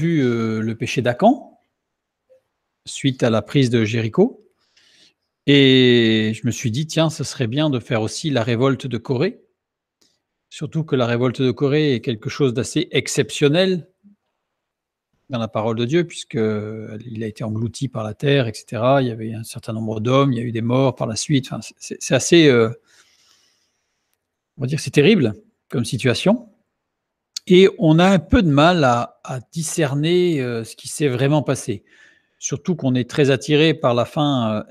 vu le péché d'Acan, suite à la prise de Jéricho. Et je me suis dit, tiens, ce serait bien de faire aussi la révolte de Corée. Surtout que la révolte de Corée est quelque chose d'assez exceptionnel dans la parole de Dieu, puisqu'il a été englouti par la terre, etc. Il y avait un certain nombre d'hommes, il y a eu des morts par la suite. Enfin, c'est assez, on va dire, c'est terrible comme situation. Et on a un peu de mal à discerner ce qui s'est vraiment passé. Surtout qu'on est très attiré par la fin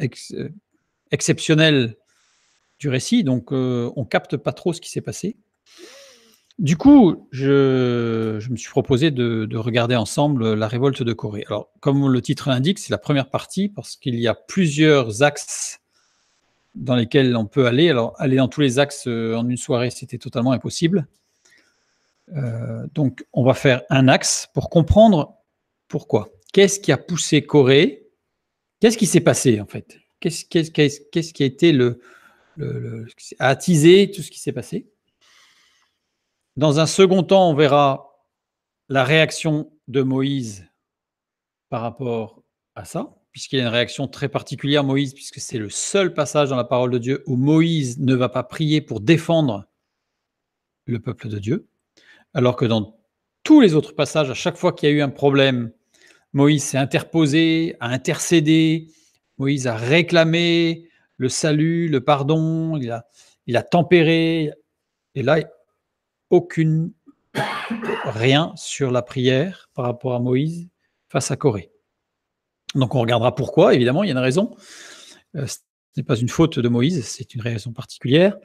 exceptionnelle du récit, donc on ne capte pas trop ce qui s'est passé. Du coup, je me suis proposé de regarder ensemble la révolte de Corée. Alors, comme le titre l'indique, c'est la première partie parce qu'il y a plusieurs axes dans lesquels on peut aller. Alors, aller dans tous les axes en une soirée, c'était totalement impossible. Donc, on va faire un axe pour comprendre pourquoi. Qu'est-ce qui a poussé Corée? Qu'est-ce qui s'est passé, en fait? Qu'est-ce qui a été a attisé tout ce qui s'est passé? Dans un second temps, on verra la réaction de Moïse par rapport à ça, puisqu'il y a une réaction très particulière, Moïse, puisque c'est le seul passage dans la parole de Dieu où Moïse ne va pas prier pour défendre le peuple de Dieu, alors que dans tous les autres passages, à chaque fois qu'il y a eu un problème, Moïse s'est interposé, a intercédé, Moïse a réclamé le salut, le pardon, il a tempéré, et là, rien sur la prière par rapport à Moïse face à Corée. Donc on regardera pourquoi, évidemment, il y a une raison. Ce n'est pas une faute de Moïse, c'est une raison particulière.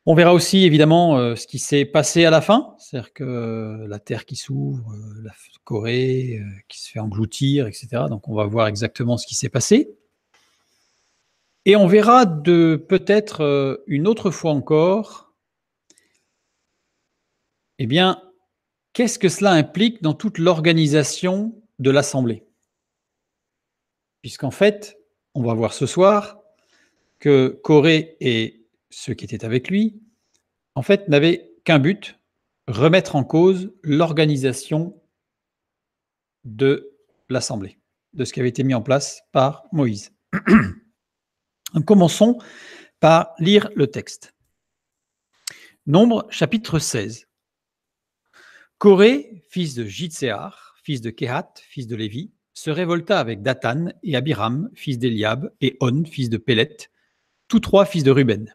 On verra aussi, évidemment, ce qui s'est passé à la fin, c'est-à-dire que la terre qui s'ouvre, la Corée qui se fait engloutir, etc. Donc on va voir exactement ce qui s'est passé. Et on verra peut-être une autre fois encore, eh bien, qu'est-ce que cela implique dans toute l'organisation de l'Assemblée? Puisqu'en fait, on va voir ce soir que Corée et ceux qui étaient avec lui, en fait, n'avaient qu'un but, remettre en cause l'organisation de l'Assemblée, de ce qui avait été mis en place par Moïse. Donc, commençons par lire le texte. Nombre, chapitre 16. Corée, fils de Jitséar, fils de Kehat, fils de Lévi, se révolta avec Dathan et Abiram, fils d'Eliab, et On, fils de Pélet, tous trois fils de Ruben.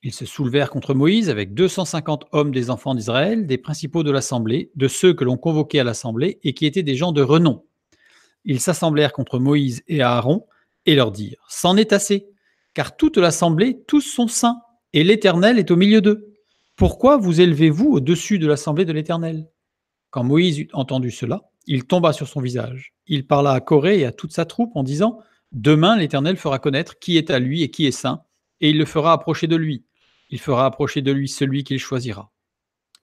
Ils se soulevèrent contre Moïse avec 250 hommes des enfants d'Israël, des principaux de l'assemblée, de ceux que l'on convoquait à l'assemblée et qui étaient des gens de renom. Ils s'assemblèrent contre Moïse et Aaron et leur dirent : c'en est assez, car toute l'assemblée, tous sont saints, et l'Éternel est au milieu d'eux. Pourquoi vous élevez-vous au-dessus de l'assemblée de l'Éternel ? Quand Moïse eut entendu cela, il tomba sur son visage. Il parla à Corée et à toute sa troupe en disant : demain l'Éternel fera connaître qui est à lui et qui est saint, et il le fera approcher de lui. Il fera approcher de lui celui qu'il choisira.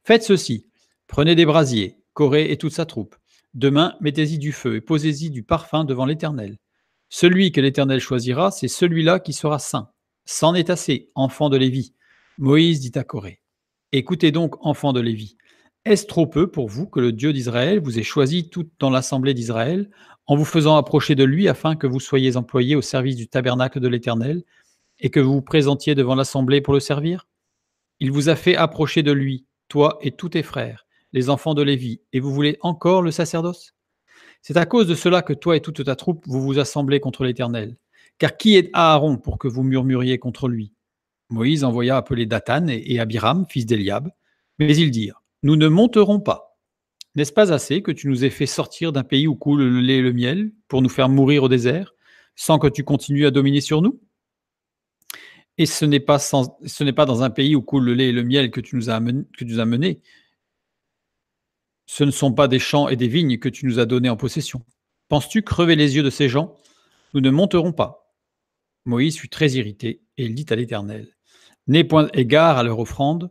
Faites ceci, prenez des brasiers, Corée et toute sa troupe. Demain, mettez-y du feu et posez-y du parfum devant l'Éternel. Celui que l'Éternel choisira, c'est celui-là qui sera saint. C'en est assez, enfants de Lévi. Moïse dit à Corée : écoutez donc, enfants de Lévi. Est-ce trop peu pour vous que le Dieu d'Israël vous ait choisi tout dans l'assemblée d'Israël, en vous faisant approcher de lui afin que vous soyez employés au service du tabernacle de l'Éternel et que vous vous présentiez devant l'assemblée pour le servir ? Il vous a fait approcher de lui, toi et tous tes frères, les enfants de Lévi, et vous voulez encore le sacerdoce ? C'est à cause de cela que toi et toute ta troupe, vous vous assemblez contre l'Éternel. Car qui est Aaron pour que vous murmuriez contre lui ? Moïse envoya appeler Dathan et Abiram, fils d'Eliab, mais ils dirent : nous ne monterons pas. N'est-ce pas assez que tu nous aies fait sortir d'un pays où coule le lait et le miel, pour nous faire mourir au désert, sans que tu continues à dominer sur nous ? Et ce n'est pas dans un pays où coule le lait et le miel que tu nous as menés. Ce ne sont pas des champs et des vignes que tu nous as donnés en possession. Penses-tu crever les yeux de ces gens ? Nous ne monterons pas. Moïse fut très irrité et il dit à l'Éternel : n'aie point égard à leur offrande,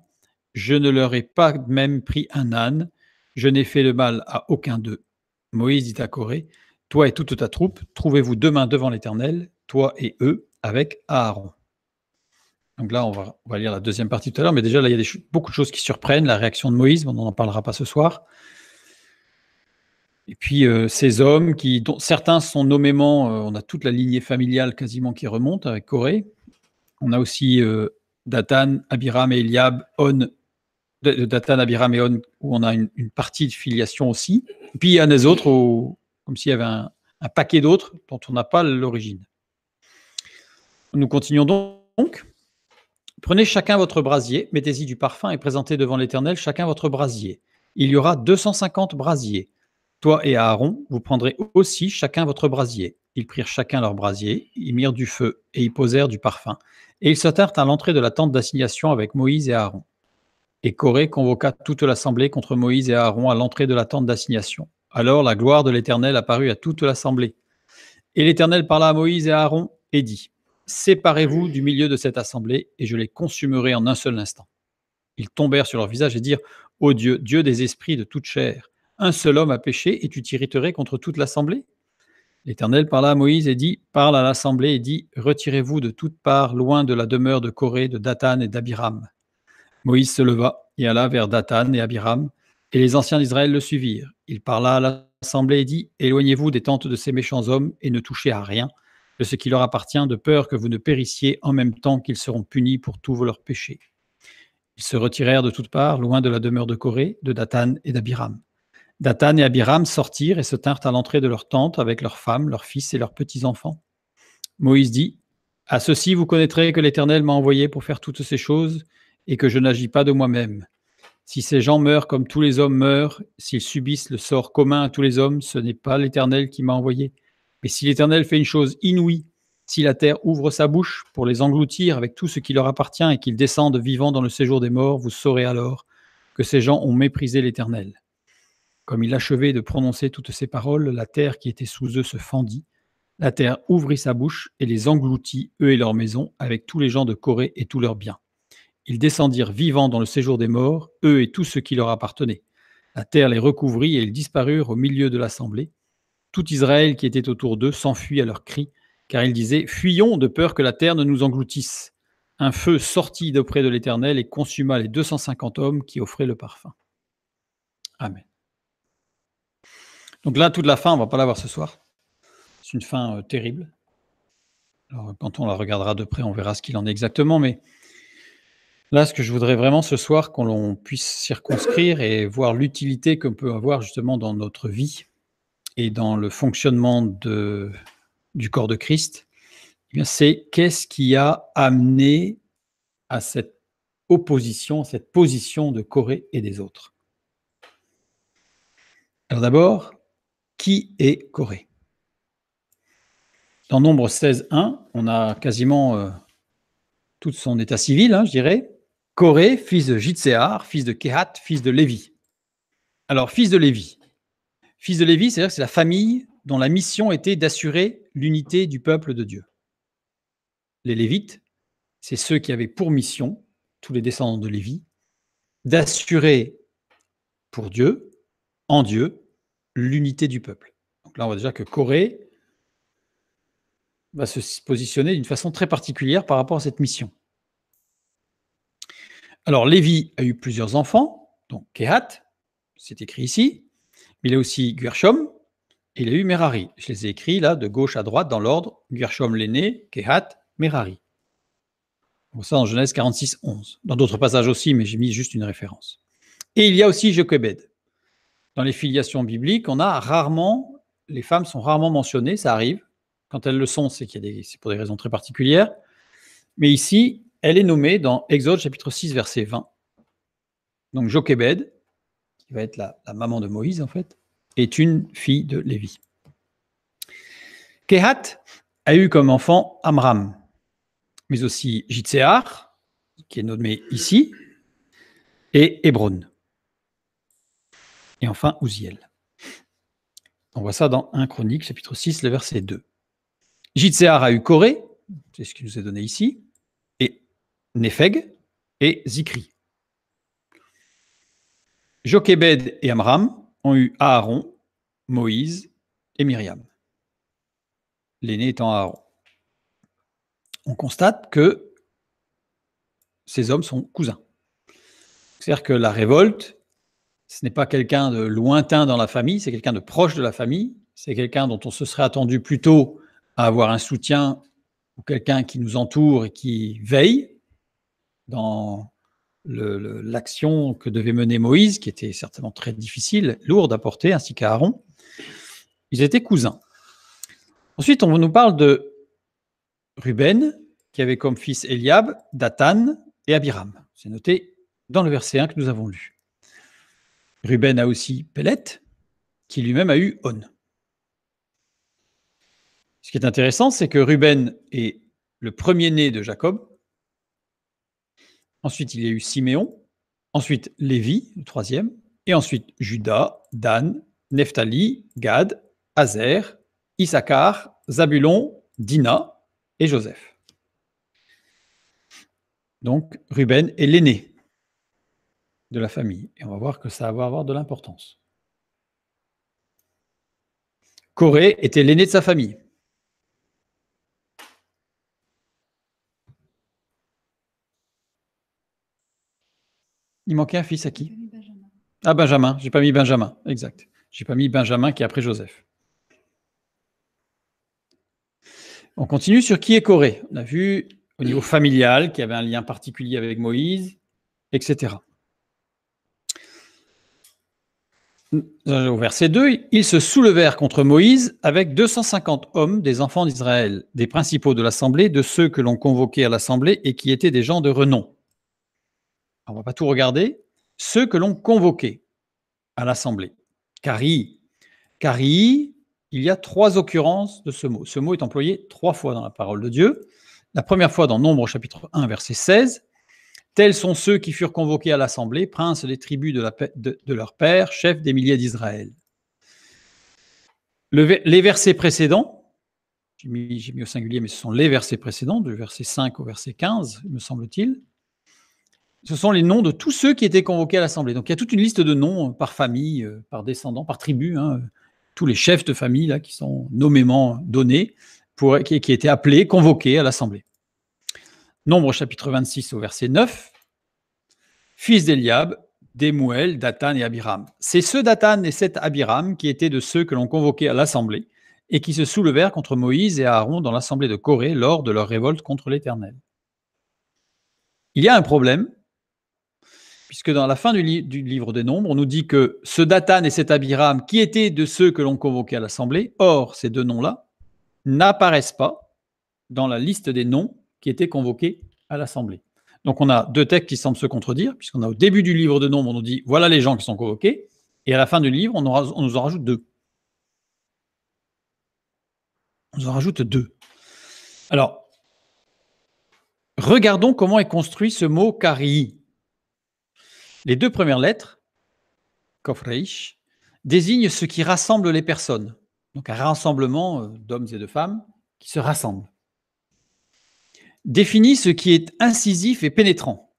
je ne leur ai pas même pris un âne, je n'ai fait le mal à aucun d'eux. Moïse dit à Corée : toi et toute ta troupe, trouvez-vous demain devant l'Éternel, toi et eux, avec Aaron. Donc là, on va lire la deuxième partie tout à l'heure, mais déjà, là, il y a beaucoup de choses qui surprennent. La réaction de Moïse, on n'en parlera pas ce soir. Et puis ces hommes, dont certains sont nommément, on a toute la lignée familiale quasiment qui remonte avec Coré. On a aussi Dathan, Abiram et Eliab, On, Dathan, Abiram et On, où on a une partie de filiation aussi. Et puis il y en a des autres, comme s'il y avait un paquet d'autres dont on n'a pas l'origine. Nous continuons donc. Prenez chacun votre brasier, mettez-y du parfum et présentez devant l'Éternel chacun votre brasier. Il y aura 250 brasiers. Toi et Aaron, vous prendrez aussi chacun votre brasier. Ils prirent chacun leur brasier, ils mirent du feu et y posèrent du parfum. Et ils se tinrent à l'entrée de la tente d'assignation avec Moïse et Aaron. Et Coré convoqua toute l'assemblée contre Moïse et Aaron à l'entrée de la tente d'assignation. Alors la gloire de l'Éternel apparut à toute l'assemblée. Et l'Éternel parla à Moïse et à Aaron et dit : séparez-vous du milieu de cette assemblée, et je les consumerai en un seul instant. Ils tombèrent sur leur visage et dirent : ô Dieu, Dieu des esprits de toute chair, un seul homme a péché, et tu t'irriterais contre toute l'assemblée ? L'Éternel parla à Moïse et dit : parle à l'assemblée et dit : retirez-vous de toutes parts, loin de la demeure de Coré, de Dathan et d'Abiram. Moïse se leva et alla vers Dathan et Abiram, et les anciens d'Israël le suivirent. Il parla à l'assemblée et dit : éloignez-vous des tentes de ces méchants hommes et ne touchez à rien de ce qui leur appartient, de peur que vous ne périssiez en même temps qu'ils seront punis pour tous leurs péchés. Ils se retirèrent de toutes parts, loin de la demeure de Coré, de Dathan et d'Abiram. Dathan et Abiram sortirent et se tinrent à l'entrée de leur tente avec leurs femmes, leurs fils et leurs petits-enfants. Moïse dit : à ceci vous connaîtrez que l'Éternel m'a envoyé pour faire toutes ces choses et que je n'agis pas de moi-même. Si ces gens meurent comme tous les hommes meurent, s'ils subissent le sort commun à tous les hommes, ce n'est pas l'Éternel qui m'a envoyé. Mais si l'Éternel fait une chose inouïe, si la terre ouvre sa bouche pour les engloutir avec tout ce qui leur appartient et qu'ils descendent vivants dans le séjour des morts, vous saurez alors que ces gens ont méprisé l'Éternel. Comme il achevait de prononcer toutes ces paroles, la terre qui était sous eux se fendit. La terre ouvrit sa bouche et les engloutit, eux et leurs maisons, avec tous les gens de Coré et tous leurs biens. Ils descendirent vivants dans le séjour des morts, eux et tout ce qui leur appartenait. La terre les recouvrit et ils disparurent au milieu de l'assemblée. Tout Israël qui était autour d'eux s'enfuit à leurs cris, car ils disaient : fuyons de peur que la terre ne nous engloutisse. Un feu sortit d'auprès de l'Éternel et consuma les 250 hommes qui offraient le parfum. Amen. Donc là, toute la fin, on ne va pas la voir ce soir. C'est une fin terrible. Alors, quand on la regardera de près, on verra ce qu'il en est exactement, mais là, ce que je voudrais vraiment ce soir, qu'on l'on puisse circonscrire et voir l'utilité qu'on peut avoir justement dans notre vie et dans le fonctionnement du corps de Christ, eh bien, c'est qu'est-ce qui a amené à cette opposition, cette position de Coré et des autres. Alors d'abord, qui est Coré ? Dans Nombre 16.1, on a quasiment tout son état civil, je dirais. Coré, fils de Jitséar, fils de Kehat, fils de Lévi. Alors, fils de Lévi. Fils de Lévi, c'est-à-dire que c'est la famille dont la mission était d'assurer l'unité du peuple de Dieu. Les Lévites, c'est ceux qui avaient pour mission, tous les descendants de Lévi, d'assurer pour Dieu, en Dieu, l'unité du peuple. Donc là, on voit déjà que Coré va se positionner d'une façon très particulière par rapport à cette mission. Alors, Lévi a eu plusieurs enfants, donc Kehat, c'est écrit ici, mais il a aussi Gershom, et il a eu Merari. Je les ai écrits là, de gauche à droite, dans l'ordre. Gershom l'aîné, Kehat, Merari. On voit ça dans Genèse 46, 11. Dans d'autres passages aussi, mais j'ai mis juste une référence. Et il y a aussi Jochebed. Dans les filiations bibliques, on a rarement, les femmes sont rarement mentionnées, ça arrive. Quand elles le sont, c'est pour des raisons très particulières. Mais ici, elle est nommée dans Exode chapitre 6, verset 20. Donc Jochebed, qui va être la maman de Moïse en fait, est une fille de Lévi. Kehat a eu comme enfant Amram, mais aussi Jitséar, qui est nommé ici, et Hébron. Et enfin Uziel. On voit ça dans 1 Chronique, chapitre 6, le verset 2. Jitséar a eu Coré, c'est ce qui nous est donné ici, et Népheg et Zikri. Jochebed et Amram ont eu Aaron, Moïse et Myriam, l'aîné étant Aaron. On constate que ces hommes sont cousins. C'est-à-dire que la révolte Ce n'est pas quelqu'un de lointain dans la famille, c'est quelqu'un de proche de la famille. C'est quelqu'un dont on se serait attendu plutôt à avoir un soutien ou quelqu'un qui nous entoure et qui veille dans l'action que devait mener Moïse, qui était certainement très difficile, lourde à porter, ainsi qu'Aaron. Ils étaient cousins. Ensuite, on nous parle de Ruben, qui avait comme fils Eliab, Dathan et Abiram. C'est noté dans le verset 1 que nous avons lu. Ruben a aussi Pélet, qui lui-même a eu On. Ce qui est intéressant, c'est que Ruben est le premier-né de Jacob. Ensuite, il y a eu Siméon. Ensuite, Lévi, le troisième. Et ensuite, Juda, Dan, Nephtali, Gad, Azer, Issachar, Zabulon, Dina et Joseph. Donc, Ruben est l'aîné de la famille. Et on va voir que ça va avoir de l'importance. Coré était l'aîné de sa famille. Il manquait un fils à qui? Ah, Benjamin. J'ai pas mis Benjamin, exact. J'ai pas mis Benjamin qui est après Joseph. On continue sur qui est Coré. On a vu au niveau familial qu'il y avait un lien particulier avec Moïse, etc. Au verset 2, ils se soulevèrent contre Moïse avec 250 hommes des enfants d'Israël, des principaux de l'assemblée, de ceux que l'on convoquait à l'assemblée et qui étaient des gens de renom. On ne va pas tout regarder. Ceux que l'on convoquait à l'assemblée. Cari, il y a 3 occurrences de ce mot. Ce mot est employé 3 fois dans la parole de Dieu. La première fois dans Nombre chapitre 1, verset 16. Tels sont ceux qui furent convoqués à l'assemblée, princes des tribus de leur père, chefs des milliers d'Israël. Les versets précédents, j'ai mis au singulier, mais ce sont les versets précédents, du verset 5 au verset 15, me semble-t-il. Ce sont les noms de tous ceux qui étaient convoqués à l'assemblée. Donc il y a toute une liste de noms par famille, par descendant, par tribu, tous les chefs de famille là, qui sont nommément donnés, qui étaient appelés, convoqués à l'assemblée. Nombre chapitre 26 au verset 9, fils d'Eliab, d'Emouël, Dathan et Abiram. C'est ce Dathan et cet Abiram qui étaient de ceux que l'on convoquait à l'assemblée et qui se soulevèrent contre Moïse et Aaron dans l'assemblée de Corée lors de leur révolte contre l'Éternel. Il y a un problème, puisque dans la fin du livre des Nombres, on nous dit que ce Dathan et cet Abiram qui étaient de ceux que l'on convoquait à l'assemblée, or ces 2 noms-là n'apparaissent pas dans la liste des noms qui étaient convoqués à l'assemblée. Donc on a 2 textes qui semblent se contredire, puisqu'on a au début du livre de Nombres, on nous dit voilà les gens qui sont convoqués, et à la fin du livre, on nous en rajoute 2. On nous en rajoute 2. Alors, regardons comment est construit ce mot Kari. Les 2 premières lettres, Kofreish, désignent ce qui rassemble les personnes. Donc un rassemblement d'hommes et de femmes qui se rassemblent. Définit ce qui est incisif et pénétrant.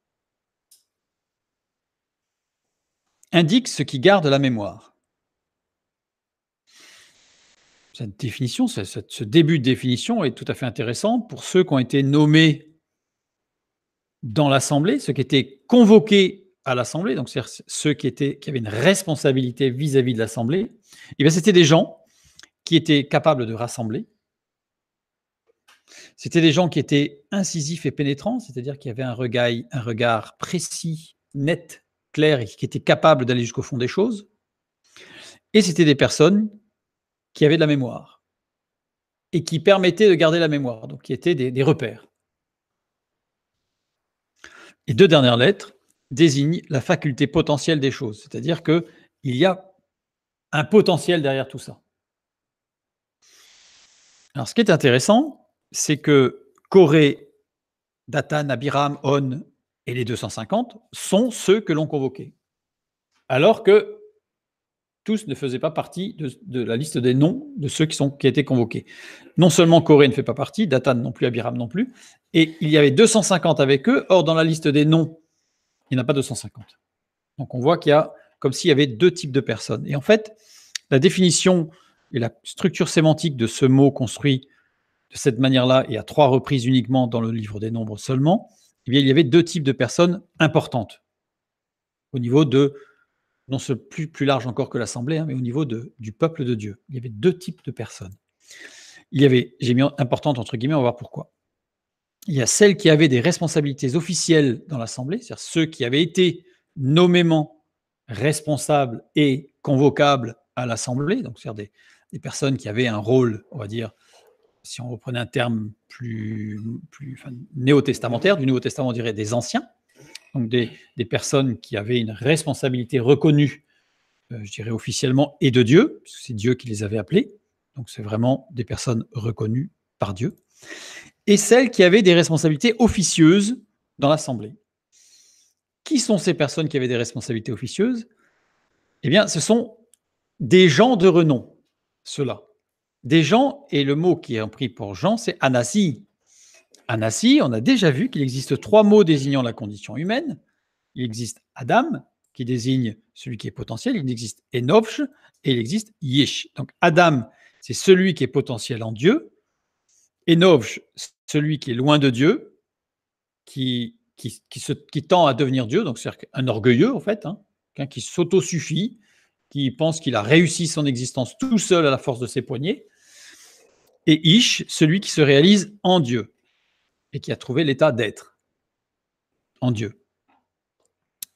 Indique ce qui garde la mémoire. Cette définition, ce début de définition est tout à fait intéressant pour ceux qui ont été nommés dans l'Assemblée, ceux qui étaient convoqués à l'Assemblée, donc c'est-à-dire ceux qui avaient une responsabilité vis-à-vis de l'Assemblée. Et bien, c'était des gens qui étaient capables de rassembler. C'était des gens qui étaient incisifs et pénétrants, c'est-à-dire qui avaient un regard précis, net, clair et qui étaient capables d'aller jusqu'au fond des choses. Et c'était des personnes qui avaient de la mémoire et qui permettaient de garder la mémoire, donc qui étaient des repères. Les 2 dernières lettres désignent la faculté potentielle des choses, c'est-à-dire qu'il y a un potentiel derrière tout ça. Alors, ce qui est intéressant, c'est que Coré, Dathan, Abiram, On et les 250 sont ceux que l'on convoquait, alors que tous ne faisaient pas partie de la liste des noms de ceux qui étaient convoqués. Non seulement Coré ne fait pas partie, Dathan non plus, Abiram non plus, et il y avait 250 avec eux, or dans la liste des noms, il n'y en a pas 250. Donc on voit qu'il y a comme s'il y avait 2 types de personnes. Et en fait, la définition et la structure sémantique de ce mot construit de cette manière-là et à 3 reprises uniquement dans le livre des Nombres seulement, eh bien, il y avait 2 types de personnes importantes au niveau de non seulement plus large encore que l'Assemblée, hein, mais au niveau du peuple de Dieu. Il y avait 2 types de personnes. Il y avait, j'ai mis importante entre guillemets, on va voir pourquoi. Il y a celles qui avaient des responsabilités officielles dans l'Assemblée, c'est-à-dire ceux qui avaient été nommément responsables et convocables à l'Assemblée, donc c'est-à-dire des personnes qui avaient un rôle, on va dire, si on reprenait un terme plus néo-testamentaire, du Nouveau Testament, on dirait des anciens, donc des personnes qui avaient une responsabilité reconnue, je dirais officiellement, et de Dieu, puisque c'est Dieu qui les avait appelés, donc c'est vraiment des personnes reconnues par Dieu, et celles qui avaient des responsabilités officieuses dans l'Assemblée. Qui sont ces personnes qui avaient des responsabilités officieuses? Eh bien, ce sont des gens de renom, ceux-là. Des gens, et le mot qui est pris pour Jean, c'est Anasi. Anasi, on a déjà vu qu'il existe 3 mots désignant la condition humaine. Il existe Adam, qui désigne celui qui est potentiel. Il existe Enovsh et il existe Yesh. Donc Adam, c'est celui qui est potentiel en Dieu. Enovsh, celui qui est loin de Dieu, qui tend à devenir Dieu, donc c'est un orgueilleux en fait, hein, qui s'autosuffit, qui pense qu'il a réussi son existence tout seul à la force de ses poignets. Et Ish, celui qui se réalise en Dieu et qui a trouvé l'état d'être en Dieu.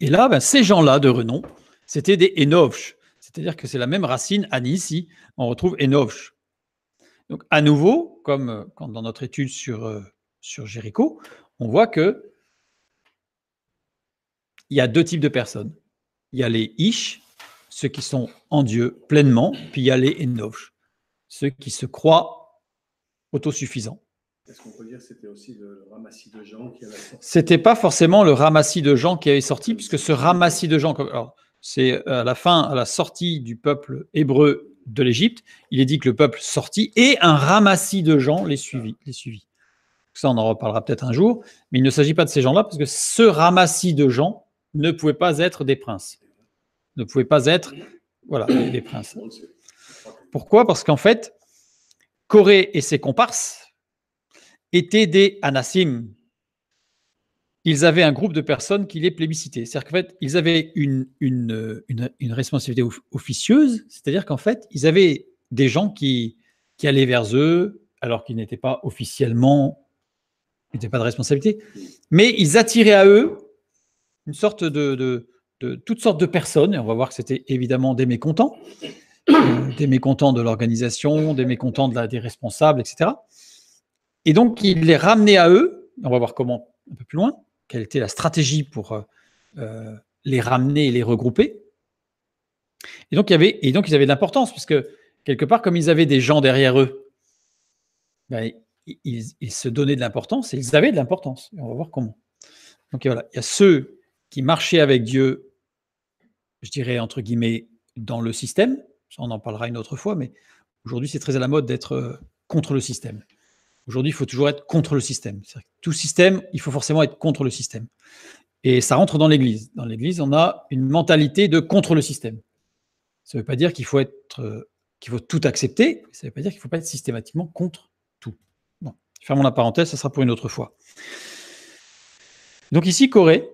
Et là, ces gens-là de renom, c'était des Enovsh, c'est-à-dire que c'est la même racine, Ani, ici, on retrouve Enovsh. Donc, à nouveau, comme dans notre étude sur Jéricho, on voit que il y a 2 types de personnes. Il y a les Ish, ceux qui sont en Dieu pleinement, puis il y a les Enovsh, ceux qui se croient autosuffisants. Est-ce qu'on peut dire que c'était aussi le ramassis de gens qui avait sorti? C'était pas forcément le ramassis de gens qui avait sorti, puisque ce ramassis de gens, alors, c'est à la fin, à la sortie du peuple hébreu de l'Égypte, il est dit que le peuple sortit et un ramassis de gens les suivit. Ça, on en reparlera peut-être un jour, mais il ne s'agit pas de ces gens-là, parce que ce ramassis de gens ne pouvait pas être des princes, ne pouvait pas être des princes. Pourquoi? Parce qu'en fait, Corée et ses comparses étaient des Anassim. Ils avaient un groupe de personnes qui les plébiscitaient. C'est-à-dire qu'en fait, ils avaient une responsabilité officieuse, c'est-à-dire qu'en fait, ils avaient des gens qui allaient vers eux, alors qu'ils n'étaient pas officiellement, ils n'étaient pas de responsabilité, mais ils attiraient à eux une sorte de toutes sortes de personnes, et on va voir que c'était évidemment des mécontents de l'organisation, des mécontents des responsables, etc. Et donc, ils les ramenaient à eux, on va voir comment un peu plus loin, quelle était la stratégie pour les ramener et les regrouper. Et donc, ils avaient de l'importance, puisque quelque part, comme ils avaient des gens derrière eux, ils se donnaient de l'importance et ils avaient de l'importance. Et on va voir comment. Donc voilà, il y a ceux qui marchaient avec Dieu, je dirais entre guillemets, dans le système. Ça, on en parlera une autre fois, mais aujourd'hui, c'est très à la mode d'être contre le système. Aujourd'hui, il faut toujours être contre le système. Tout système, il faut forcément être contre le système. Et ça rentre dans l'Église. Dans l'Église, on a une mentalité de contre le système. Ça ne veut pas dire qu'il faut tout accepter. Ça ne veut pas dire qu'il ne faut pas être systématiquement contre tout. Bon, fermons la parenthèse, ça sera pour une autre fois. Donc ici, Corée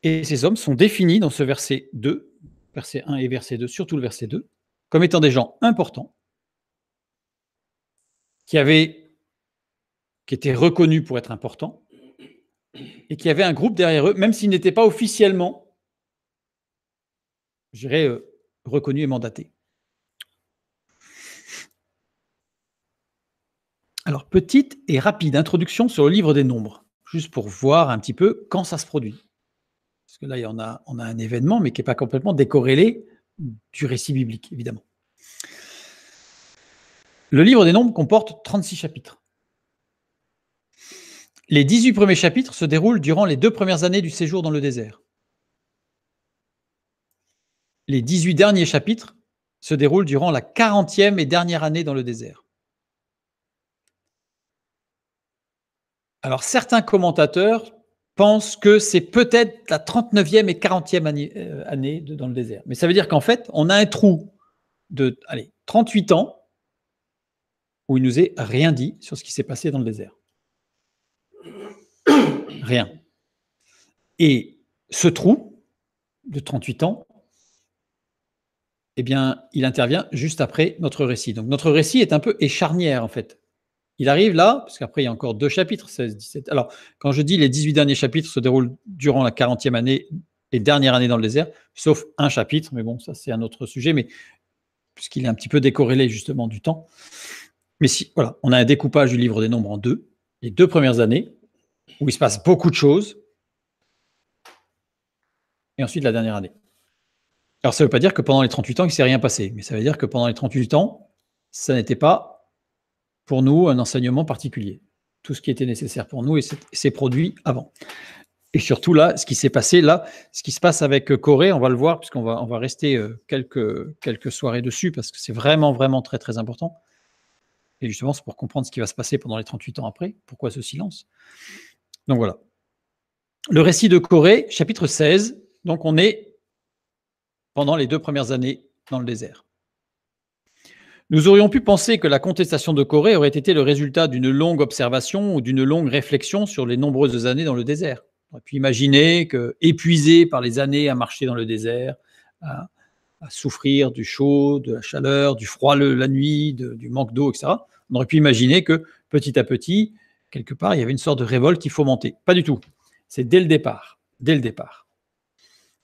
et ses hommes sont définis dans ce verset 2, verset 1 et verset 2, surtout le verset 2, comme étant des gens importants, qui étaient reconnus pour être importants, et qui avaient un groupe derrière eux, même s'ils n'étaient pas officiellement, je dirais, reconnus et mandatés. Alors, petite et rapide introduction sur le livre des Nombres, juste pour voir un petit peu quand ça se produit. Parce que là, on a un événement, mais qui n'est pas complètement décorrélé du récit biblique, évidemment. Le livre des Nombres comporte 36 chapitres. Les 18 premiers chapitres se déroulent durant les 2 premières années du séjour dans le désert. Les 18 derniers chapitres se déroulent durant la 40e et dernière année dans le désert. Alors, certains commentateurs pensent que c'est peut-être la 39e et 40e année dans le désert. Mais ça veut dire qu'en fait, on a un trou de 38 ans où il nous est rien dit sur ce qui s'est passé dans le désert. Rien. Et ce trou de 38 ans eh bien, il intervient juste après notre récit. Donc, notre récit est un peu charnière, en fait. Il arrive là, parce qu'après, il y a encore 2 chapitres, 16, 17. Alors, quand je dis les 18 derniers chapitres se déroulent durant la 40e année et dernière année dans le désert, sauf un chapitre, mais bon, ça, c'est un autre sujet, mais puisqu'il est un petit peu décorrélé, justement, du temps. Mais si, voilà, on a un découpage du livre des Nombres en 2, les 2 premières années, où il se passe beaucoup de choses, et ensuite la dernière année. Alors, ça ne veut pas dire que pendant les 38 ans, il ne s'est rien passé, mais ça veut dire que pendant les 38 ans, ça n'était pas pour nous un enseignement particulier. Tout ce qui était nécessaire pour nous s'est produit avant. Et surtout là, ce qui s'est passé là, ce qui se passe avec Corée, on va le voir, puisqu'on va rester quelques soirées dessus, parce que c'est vraiment, vraiment très, très important. Et justement, c'est pour comprendre ce qui va se passer pendant les 38 ans après. Pourquoi ce silence? Donc voilà. Le récit de Corée, chapitre 16. Donc on est pendant les 2 premières années dans le désert. Nous aurions pu penser que la contestation de Corée aurait été le résultat d'une longue observation ou d'une longue réflexion sur les nombreuses années dans le désert. On aurait pu imaginer que, épuisé par les années à marcher dans le désert, à souffrir du chaud, de la chaleur, du froid la nuit, du manque d'eau, etc., on aurait pu imaginer que petit à petit, quelque part, il y avait une sorte de révolte qui fomentait. Pas du tout. C'est dès le départ. Dès le départ.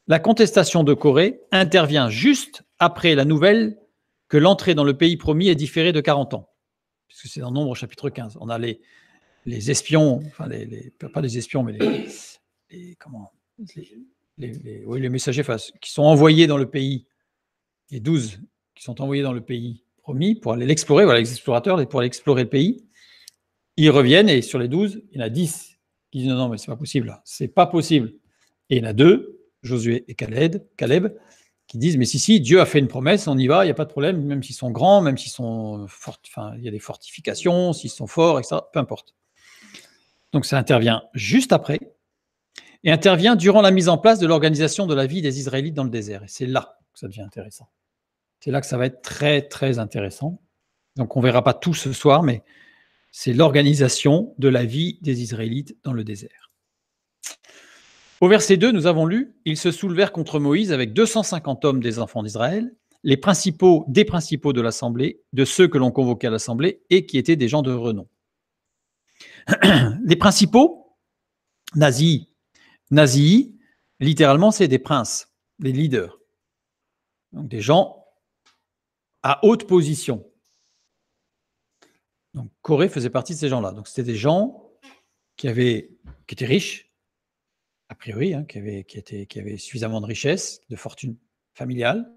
La contestation de Corée intervient juste après la nouvelle que l'entrée dans le pays promis est différée de 40 ans. Puisque c'est dans Nombre chapitre 15. On a les espions, enfin pas les espions, mais les messagers qui sont envoyés dans le pays, les 12 qui sont envoyés dans le pays promis pour aller l'explorer, voilà, les explorateurs, pour aller explorer le pays. Ils reviennent et sur les 12, il y en a 10 qui disent non, mais c'est pas possible, c'est pas possible. Et il y en a 2, Josué et Caleb, qui disent mais si, Dieu a fait une promesse, on y va, il n'y a pas de problème, même s'ils sont grands, même s'ils sont forts, enfin, il y a des fortifications, s'ils sont forts, etc., peu importe. Donc ça intervient juste après, et intervient durant la mise en place de l'organisation de la vie des Israélites dans le désert. Et c'est là que ça devient intéressant. C'est là que ça va être très, très intéressant. Donc on ne verra pas tout ce soir, mais c'est l'organisation de la vie des Israélites dans le désert. Au verset 2, nous avons lu « Ils se soulevèrent contre Moïse avec 250 hommes des enfants d'Israël, des principaux de l'assemblée, de ceux que l'on convoquait à l'assemblée et qui étaient des gens de renom. » Les principaux, nazis, littéralement, c'est des princes, des leaders. Donc des gens à haute position. Donc Corée faisait partie de ces gens-là. Donc c'était des gens qui étaient riches, a priori, qui avaient suffisamment de richesse, de fortune familiale,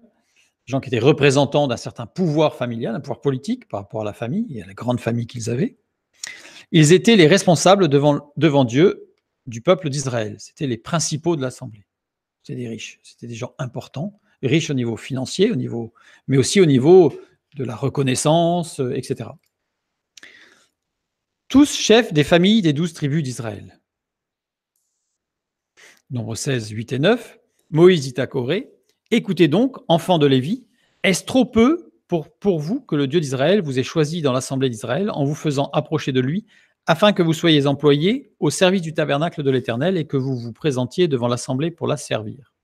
gens qui étaient représentants d'un certain pouvoir familial, un pouvoir politique par rapport à la famille et à la grande famille qu'ils avaient. Ils étaient les responsables devant Dieu du peuple d'Israël. C'était les principaux de l'assemblée. C'était des riches, c'était des gens importants, riches au niveau financier, mais aussi au niveau de la reconnaissance, etc. Tous chefs des familles des 12 tribus d'Israël. Nombre 16, 8 et 9. Moïse dit à Corée, « Écoutez donc, enfants de Lévi, est-ce trop peu pour vous que le Dieu d'Israël vous ait choisi dans l'assemblée d'Israël en vous faisant approcher de lui, afin que vous soyez employés au service du tabernacle de l'Éternel et que vous vous présentiez devant l'assemblée pour la servir. »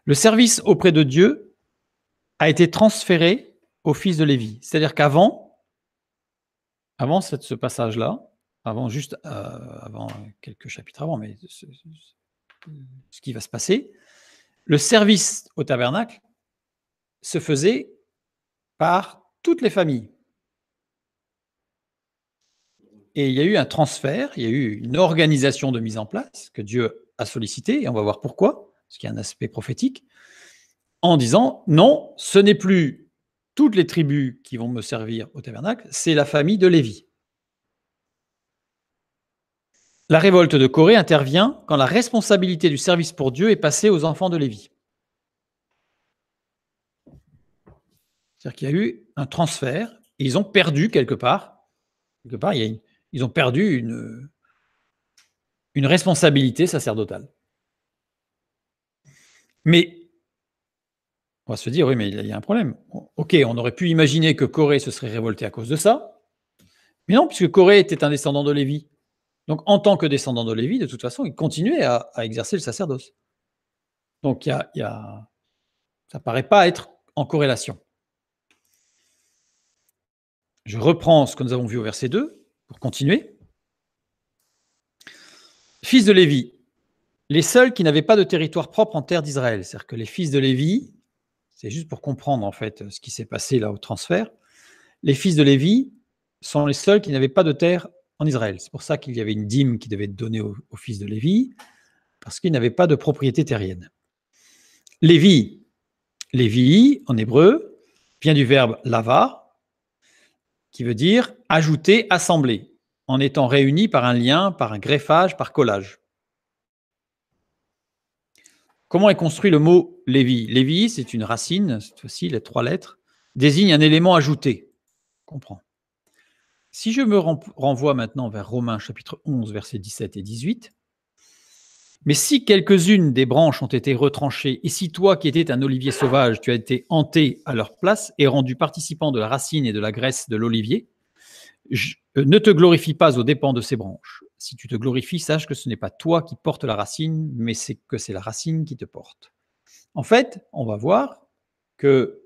Le service auprès de Dieu a été transféré aux fils de Lévi. C'est-à-dire qu'avant ce passage-là, avant quelques chapitres avant, mais ce qui va se passer, le service au tabernacle se faisait par toutes les familles. Et il y a eu un transfert, il y a eu une organisation de mise en place que Dieu a sollicité, et on va voir pourquoi, parce qu'il y a un aspect prophétique, en disant non, ce n'est plus toutes les tribus qui vont me servir au tabernacle, c'est la famille de Lévi. La révolte de Corée intervient quand la responsabilité du service pour Dieu est passée aux enfants de Lévi. C'est-à-dire qu'il y a eu un transfert, et ils ont perdu quelque part, ils ont perdu une responsabilité sacerdotale. Mais on va se dire, oui, mais il y a un problème. Ok, on aurait pu imaginer que Corée se serait révolté à cause de ça, mais non, puisque Corée était un descendant de Lévi. Donc, en tant que descendant de Lévi, de toute façon, il continuait à exercer le sacerdoce. Donc, il y a Ça ne paraît pas être en corrélation. Je reprends ce que nous avons vu au verset 2 pour continuer. Fils de Lévi, les seuls qui n'avaient pas de territoire propre en terre d'Israël. C'est-à-dire que les fils de Lévi, c'est juste pour comprendre en fait ce qui s'est passé là au transfert, les fils de Lévi sont les seuls qui n'avaient pas de terre en Israël. C'est pour ça qu'il y avait une dîme qui devait être donnée aux fils de Lévi, parce qu'ils n'avaient pas de propriété terrienne. Lévi, Lévi en hébreu, vient du verbe lava, qui veut dire ajouter, assembler, en étant réunis par un lien, par un greffage, par collage. Comment est construit le mot Lévi? Lévi, c'est une racine, cette fois-ci, les 3 lettres, désigne un élément ajouté. On comprend. Si je me renvoie maintenant vers Romains chapitre 11, versets 17 et 18, mais si quelques-unes des branches ont été retranchées, et si toi qui étais un olivier sauvage, tu as été hanté à leur place et rendu participant de la racine et de la graisse de l'olivier, ne te glorifie pas aux dépens de ces branches. Si tu te glorifies, sache que ce n'est pas toi qui portes la racine, mais c'est que c'est la racine qui te porte. En fait, on va voir que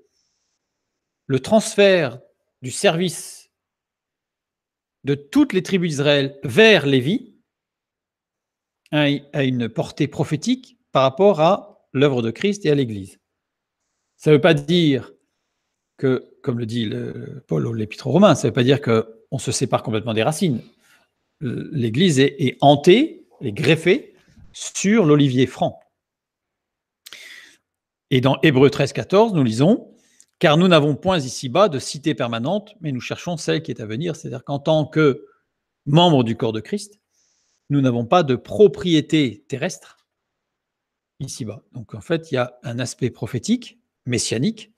le transfert du service de toutes les tribus d'Israël vers Lévi a une portée prophétique par rapport à l'œuvre de Christ et à l'Église. Ça ne veut pas dire que, comme le dit Paul au l'Épître aux Romains, ça ne veut pas dire qu'on se sépare complètement des racines. L'Église est hantée, est greffée sur l'olivier franc. Et dans Hébreux 13, 14, nous lisons « Car nous n'avons point ici-bas de cité permanente, mais nous cherchons celle qui est à venir. » C'est-à-dire qu'en tant que membres du corps de Christ, nous n'avons pas de propriété terrestre ici-bas. Donc en fait, il y a un aspect prophétique, messianique,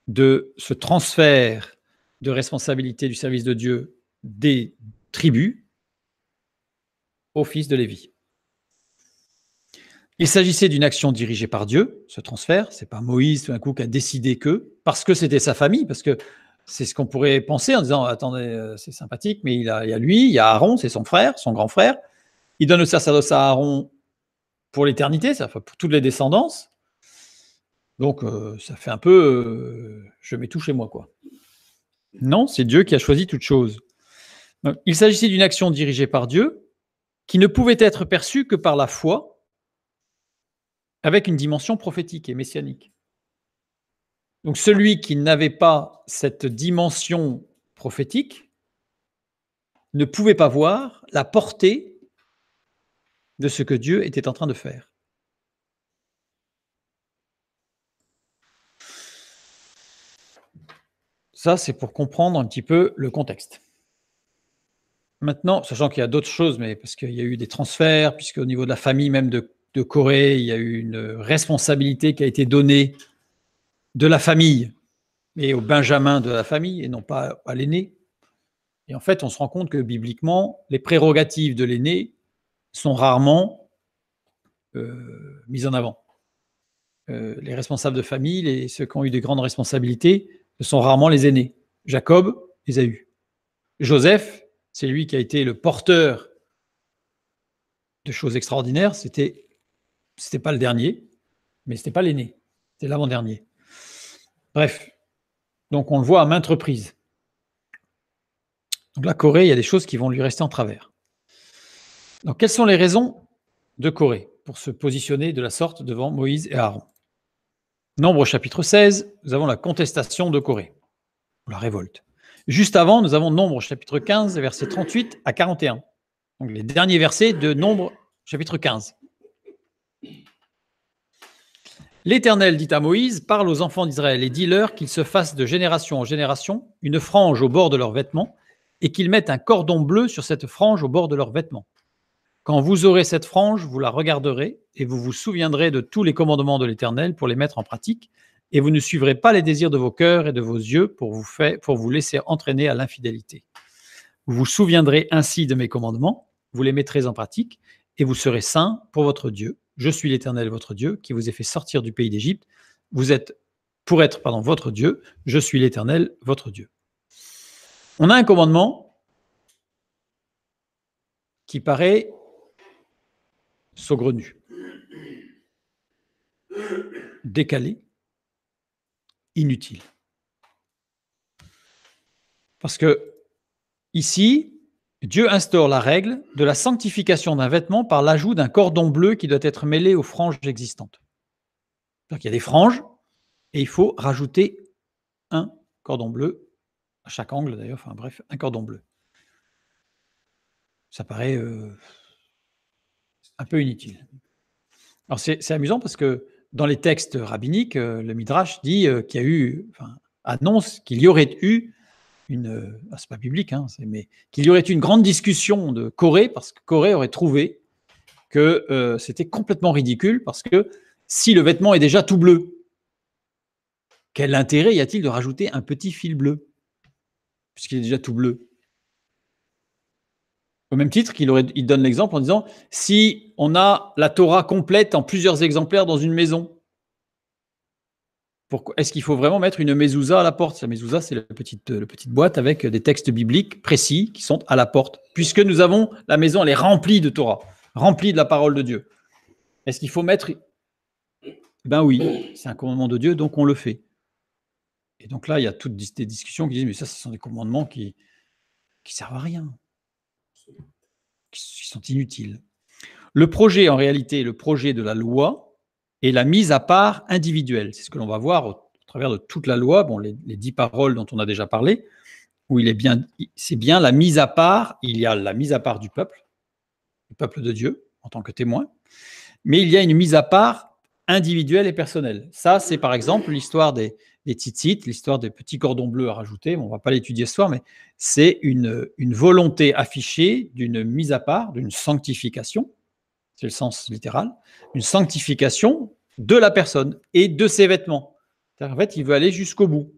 de ce transfert de responsabilité du service de Dieu des tribus au fils de Lévi. Il s'agissait d'une action dirigée par Dieu, ce transfert. Ce n'est pas Moïse tout d'un coup qui a décidé que, parce que c'était sa famille, parce que c'est ce qu'on pourrait penser en disant, attendez, c'est sympathique, mais il y a lui, il y a Aaron, c'est son frère, son grand frère. Il donne le sacerdoce à Aaron pour l'éternité, ça fait pour toutes les descendances. Donc, ça fait un peu, je mets tout chez moi, quoi. Non, c'est Dieu qui a choisi toute chose. Donc, il s'agissait d'une action dirigée par Dieu qui ne pouvait être perçue que par la foi, avec une dimension prophétique et messianique. Donc, celui qui n'avait pas cette dimension prophétique ne pouvait pas voir la portée de ce que Dieu était en train de faire. Ça, c'est pour comprendre un petit peu le contexte. Maintenant, sachant qu'il y a d'autres choses, mais parce qu'il y a eu des transferts, puisqu'au niveau de la famille même de Corée, il y a eu une responsabilité qui a été donnée de la famille et au benjamin de la famille, et non pas à l'aîné. Et en fait, on se rend compte que bibliquement, les prérogatives de l'aîné sont rarement mises en avant. Les responsables de famille, ceux qui ont eu des grandes responsabilités, ce sont rarement les aînés. Jacob, Ésaü. Joseph, c'est lui qui a été le porteur de choses extraordinaires. C'était pas le dernier, mais c'était pas l'aîné. C'était l'avant-dernier. Bref. Donc, on le voit à maintes reprises. Donc, la Corée, il y a des choses qui vont lui rester en travers. Donc, quelles sont les raisons de Corée pour se positionner de la sorte devant Moïse et Aaron? Nombre chapitre 16, nous avons la contestation de Corée, la révolte. Juste avant, nous avons Nombre chapitre 15, versets 38 à 41. Donc, les derniers versets de Nombre chapitre 15. L'Éternel dit à Moïse, parle aux enfants d'Israël et dis-leur qu'ils se fassent de génération en génération une frange au bord de leurs vêtements et qu'ils mettent un cordon bleu sur cette frange au bord de leurs vêtements. Quand vous aurez cette frange, vous la regarderez et vous vous souviendrez de tous les commandements de l'Éternel pour les mettre en pratique et vous ne suivrez pas les désirs de vos cœurs et de vos yeux pour vous laisser entraîner à l'infidélité. Vous vous souviendrez ainsi de mes commandements, vous les mettrez en pratique et vous serez saints pour votre Dieu. Je suis l'Éternel, votre Dieu, qui vous ai fait sortir du pays d'Égypte. Vous êtes, pour être, votre Dieu. Je suis l'Éternel, votre Dieu. On a un commandement qui paraît saugrenu, décalé, inutile. Parce que ici, Dieu instaure la règle de la sanctification d'un vêtement par l'ajout d'un cordon bleu qui doit être mêlé aux franges existantes. Donc il y a des franges et il faut rajouter un cordon bleu, à chaque angle d'ailleurs, enfin bref, un cordon bleu. Ça paraît un peu inutile. Alors c'est amusant parce que dans les textes rabbiniques, le Midrash dit qu'il y a eu, enfin, annonce qu'il y aurait eu c'est pas biblique, hein, mais qu'il y aurait eu une grande discussion de Corée, parce que Corée aurait trouvé que c'était complètement ridicule, parce que si le vêtement est déjà tout bleu, quel intérêt y a-t-il de rajouter un petit fil bleu, puisqu'il est déjà tout bleu? Au même titre il donne l'exemple en disant, si on a la Torah complète en plusieurs exemplaires dans une maison, est-ce qu'il faut vraiment mettre une mezouza à la porte? La mezouza, c'est la petite boîte avec des textes bibliques précis qui sont à la porte. Puisque nous avons, la maison, elle est remplie de Torah, remplie de la parole de Dieu. Est-ce qu'il faut mettre... Ben oui, c'est un commandement de Dieu, donc on le fait. Et donc là, il y a toutes des discussions qui disent, mais ça, ce sont des commandements qui servent à rien, qui sont inutiles. Le projet, en réalité, le projet de la loi est la mise à part individuelle. C'est ce que l'on va voir au travers de toute la loi, bon, les 10 paroles dont on a déjà parlé, où c'est bien la mise à part, il y a la mise à part du peuple de Dieu, en tant que témoin, mais il y a une mise à part individuelle et personnelle. Ça, c'est par exemple l'histoire des tzitzit, l'histoire des petits cordons bleus à rajouter. Bon, on ne va pas l'étudier ce soir, mais c'est une volonté affichée d'une mise à part, d'une sanctification, c'est le sens littéral, une sanctification de la personne et de ses vêtements. En fait, il veut aller jusqu'au bout.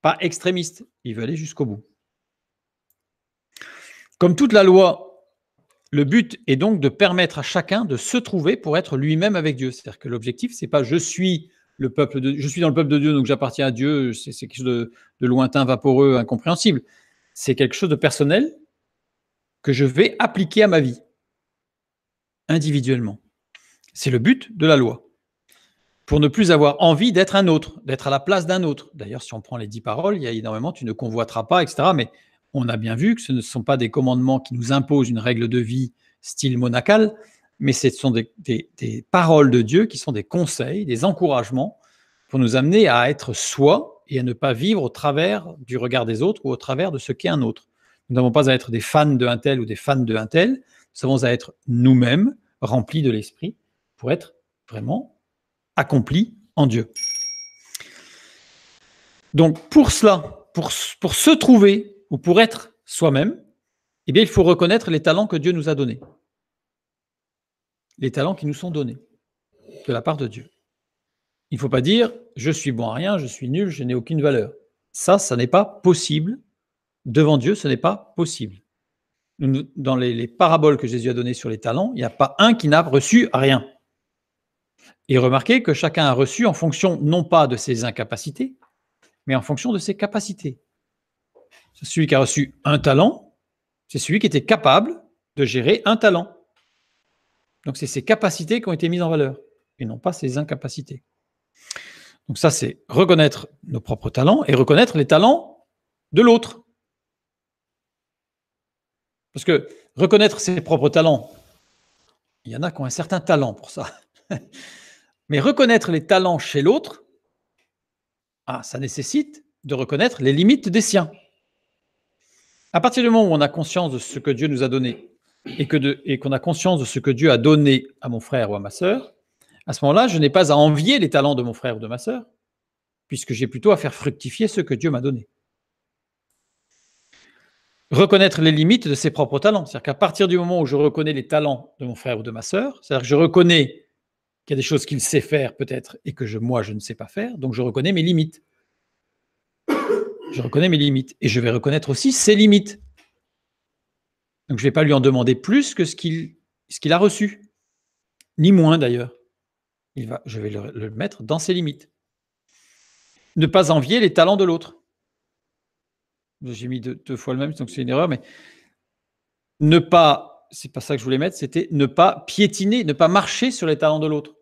Pas extrémiste, il veut aller jusqu'au bout. Comme toute la loi, le but est donc de permettre à chacun de se trouver pour être lui-même avec Dieu. C'est-à-dire que l'objectif, c'est pas je suis dans le peuple de Dieu, donc j'appartiens à Dieu, c'est quelque chose de lointain, vaporeux, incompréhensible. C'est quelque chose de personnel que je vais appliquer à ma vie, individuellement. C'est le but de la loi. Pour ne plus avoir envie d'être un autre, d'être à la place d'un autre. D'ailleurs, si on prend les 10 paroles, il y a énormément, tu ne convoiteras pas, etc. Mais on a bien vu que ce ne sont pas des commandements qui nous imposent une règle de vie style monacal, mais ce sont des paroles de Dieu qui sont des conseils, des encouragements pour nous amener à être soi et à ne pas vivre au travers du regard des autres ou au travers de ce qu'est un autre. Nous n'avons pas à être des fans de un tel ou des fans de un tel, nous avons à être nous-mêmes, remplis de l'esprit, pour être vraiment accomplis en Dieu. Donc pour cela, pour se trouver ou pour être soi-même, eh bien, il faut reconnaître les talents que Dieu nous a donnés. Les talents qui nous sont donnés de la part de Dieu. Il ne faut pas dire « je suis bon à rien, je suis nul, je n'ai aucune valeur ». Ça n'est pas possible. Devant Dieu, ce n'est pas possible. Dans les paraboles que Jésus a données sur les talents, il n'y a pas un qui n'a reçu rien. Et remarquez que chacun a reçu en fonction non pas de ses incapacités, mais en fonction de ses capacités. Celui qui a reçu un talent, c'est celui qui était capable de gérer un talent. Donc c'est ses capacités qui ont été mises en valeur, et non pas ses incapacités. Donc ça, c'est reconnaître nos propres talents et reconnaître les talents de l'autre. Parce que reconnaître ses propres talents, il y en a qui ont un certain talent pour ça. Mais reconnaître les talents chez l'autre, ça nécessite de reconnaître les limites des siens. À partir du moment où on a conscience de ce que Dieu nous a donné et qu'on a conscience de ce que Dieu a donné à mon frère ou à ma sœur, à ce moment-là, je n'ai pas à envier les talents de mon frère ou de ma sœur, puisque j'ai plutôt à faire fructifier ce que Dieu m'a donné. Reconnaître les limites de ses propres talents, c'est-à-dire qu'à partir du moment où je reconnais les talents de mon frère ou de ma sœur, c'est-à-dire que je reconnais qu'il y a des choses qu'il sait faire peut-être et que moi, je ne sais pas faire, donc je reconnais mes limites. Je reconnais mes limites et je vais reconnaître aussi ses limites. Donc je ne vais pas lui en demander plus que ce qu'il a reçu, ni moins d'ailleurs. Je vais le mettre dans ses limites. Ne pas envier les talents de l'autre. J'ai mis deux fois le même, donc c'est une erreur, mais ne pas, c'est pas ça que je voulais mettre, c'était ne pas piétiner, ne pas marcher sur les talents de l'autre.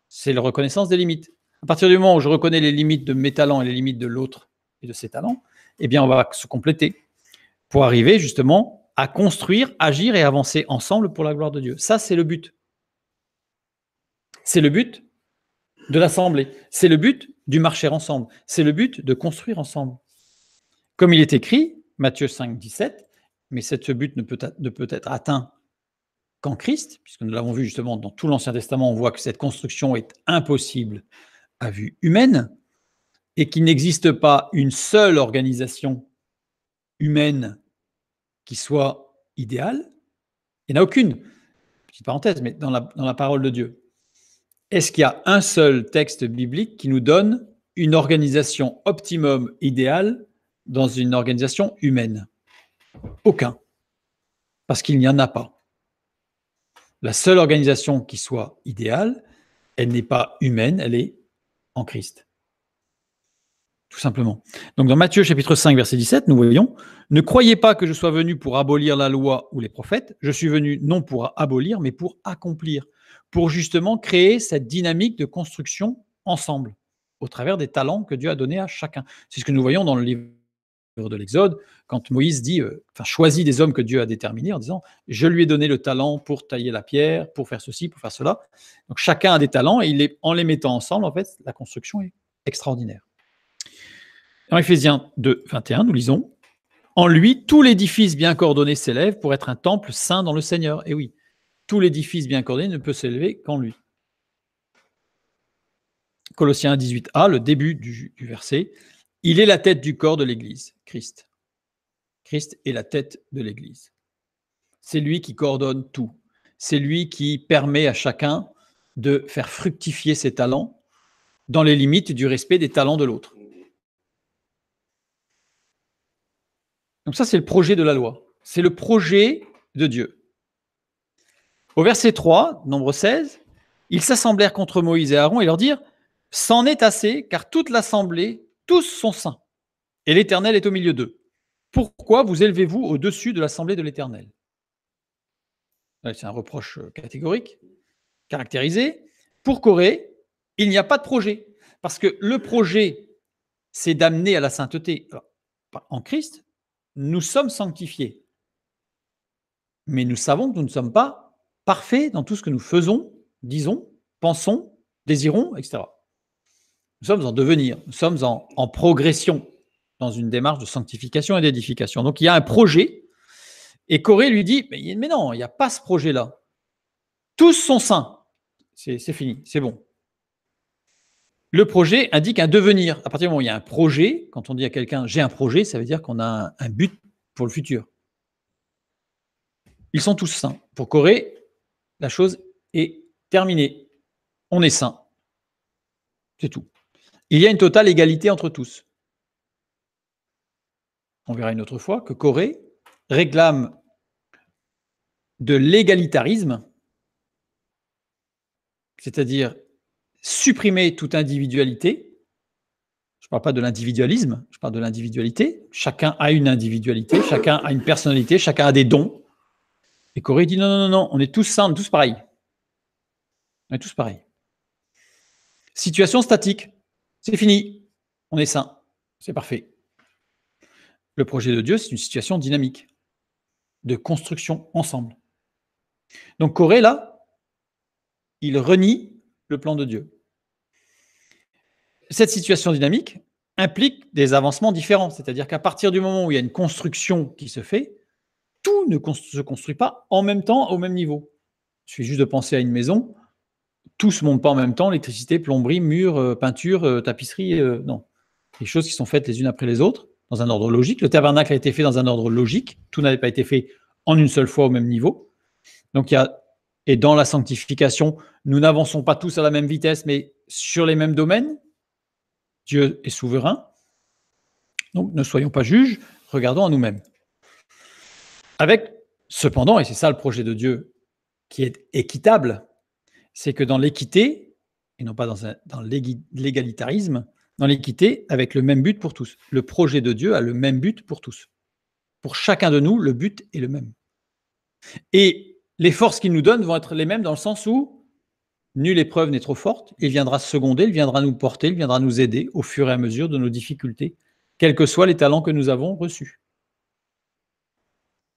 C'est la reconnaissance des limites. À partir du moment où je reconnais les limites de mes talents et les limites de l'autre et de ses talents, eh bien, on va se compléter pour arriver justement à construire, agir et avancer ensemble pour la gloire de Dieu. Ça, c'est le but. C'est le but de l'assemblée. C'est le but du marcher ensemble. C'est le but de construire ensemble. Comme il est écrit, Matthieu 5, 17, mais ce but ne peut être atteint qu'en Christ, puisque nous l'avons vu justement dans tout l'Ancien Testament, on voit que cette construction est impossible à vue humaine et qu'il n'existe pas une seule organisation humaine qui soit idéale. Il n'y en a aucune. Petite parenthèse, mais dans la parole de Dieu. Est-ce qu'il y a un seul texte biblique qui nous donne une organisation optimum idéale dans une organisation humaine? Aucun. Parce qu'il n'y en a pas. La seule organisation qui soit idéale, elle n'est pas humaine, elle est en Christ. Tout simplement. Donc dans Matthieu chapitre 5, verset 17, nous voyons « Ne croyez pas que je sois venu pour abolir la loi ou les prophètes, je suis venu non pour abolir, mais pour accomplir, pour justement créer cette dynamique de construction ensemble, au travers des talents que Dieu a donnés à chacun. » C'est ce que nous voyons dans le livre de l'Exode, quand Moïse dit, choisit des hommes que Dieu a déterminés en disant « Je lui ai donné le talent pour tailler la pierre, pour faire ceci, pour faire cela. » Donc chacun a des talents et en les mettant ensemble, en fait, la construction est extraordinaire. Dans Éphésiens 2, 21, nous lisons « En lui, tout l'édifice bien coordonné s'élève pour être un temple saint dans le Seigneur. » Et oui, tout l'édifice bien coordonné ne peut s'élever qu'en lui. Colossiens 18a, le début du verset, « Il est la tête du corps de l'Église, Christ. » Christ est la tête de l'Église. C'est lui qui coordonne tout. C'est lui qui permet à chacun de faire fructifier ses talents dans les limites du respect des talents de l'autre. Donc ça, c'est le projet de la loi. C'est le projet de Dieu. Au verset 3, nombre 16, « Ils s'assemblèrent contre Moïse et Aaron et leur dirent « C'en est assez, car toute l'assemblée, tous sont saints, et l'Éternel est au milieu d'eux. Pourquoi vous élevez-vous au-dessus de l'assemblée de l'Éternel ?» C'est un reproche catégorique, caractérisé. Pour Corée, il n'y a pas de projet, parce que le projet, c'est d'amener à la sainteté. Alors, en Christ, nous sommes sanctifiés, mais nous savons que nous ne sommes pas parfaits dans tout ce que nous faisons, disons, pensons, désirons, etc. Nous sommes en devenir, nous sommes en progression dans une démarche de sanctification et d'édification. Donc il y a un projet, et Corée lui dit, mais non, il n'y a pas ce projet-là. Tous sont saints. C'est fini, c'est bon. Le projet indique un devenir. À partir du moment où il y a un projet, quand on dit à quelqu'un « j'ai un projet », ça veut dire qu'on a un but pour le futur. Ils sont tous saints. Pour Corée, la chose est terminée. On est saints. C'est tout. Il y a une totale égalité entre tous. On verra une autre fois que Corée réclame de l'égalitarisme, c'est-à-dire supprimer toute individualité. Je ne parle pas de l'individualisme, je parle de l'individualité. Chacun a une individualité, chacun a une personnalité, chacun a des dons. Et Corée dit non, on est tous saints, on est tous pareils. On est tous pareils. Situation statique, c'est fini, on est saints, c'est parfait. Le projet de Dieu, c'est une situation dynamique, de construction ensemble. Donc Corée, là, il renie le plan de Dieu. Cette situation dynamique implique des avancements différents, c'est-à-dire qu'à partir du moment où il y a une construction qui se fait, tout ne se construit pas en même temps, au même niveau. Il suffit juste de penser à une maison, tout ne se monte pas en même temps, électricité, plomberie, mur, peinture, tapisserie, non. Les choses qui sont faites les unes après les autres, dans un ordre logique. Le tabernacle a été fait dans un ordre logique, tout n'avait pas été fait en une seule fois au même niveau. Donc et dans la sanctification, nous n'avançons pas tous à la même vitesse, mais sur les mêmes domaines. Dieu est souverain. Donc ne soyons pas juges, regardons à nous-mêmes. Avec, cependant, et c'est ça le projet de Dieu qui est équitable, c'est que dans l'équité, et non pas dans l'égalitarisme, dans l'équité, avec le même but pour tous. Le projet de Dieu a le même but pour tous. Pour chacun de nous, le but est le même. Et les forces qu'il nous donne vont être les mêmes dans le sens où Nulle épreuve n'est trop forte. Il viendra seconder, il viendra nous porter, il viendra nous aider au fur et à mesure de nos difficultés, quels que soient les talents que nous avons reçus.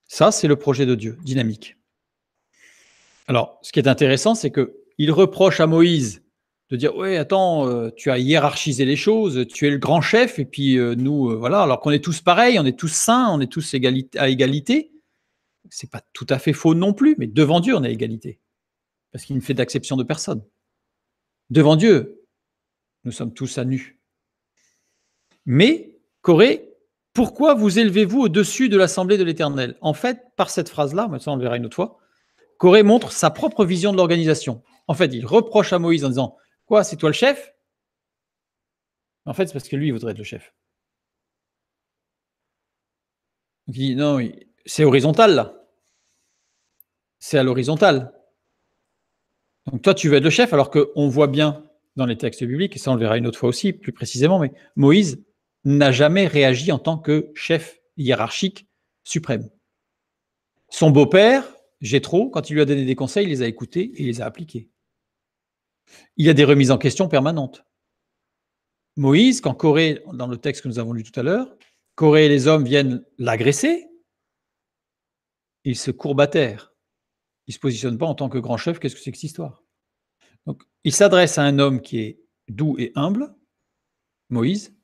Ça, c'est le projet de Dieu, dynamique. Alors, ce qui est intéressant, c'est qu'il reproche à Moïse de dire, ouais, attends, tu as hiérarchisé les choses, tu es le grand chef, et puis nous, voilà, alors qu'on est tous pareils, on est tous saints, on est tous à égalité. C'est pas tout à fait faux non plus, mais devant Dieu, on est à égalité. Parce qu'il ne fait d'acception de personne. Devant Dieu, nous sommes tous à nu. Mais, Corée, pourquoi vous élevez-vous au-dessus de l'assemblée de l'Éternel? En fait, par cette phrase-là, ça on le verra une autre fois, Corée montre sa propre vision de l'organisation. En fait, il reproche à Moïse en disant « Quoi, c'est toi le chef ?» En fait, c'est parce que lui, il voudrait être le chef. Donc il dit « Non, c'est horizontal, là. C'est à l'horizontale. Donc toi, tu veux être le chef, alors qu'on voit bien dans les textes bibliques, et ça on le verra une autre fois aussi, plus précisément, mais Moïse n'a jamais réagi en tant que chef hiérarchique suprême. Son beau-père, Jéthro, quand il lui a donné des conseils, il les a écoutés et il les a appliqués. Il y a des remises en question permanentes. Moïse, quand Corée, dans le texte que nous avons lu tout à l'heure, Corée et les hommes viennent l'agresser, il se courbe à terre. Il ne se positionne pas en tant que grand chef. Qu'est-ce que c'est que cette histoire? Donc, il s'adresse à un homme qui est doux et humble, Moïse,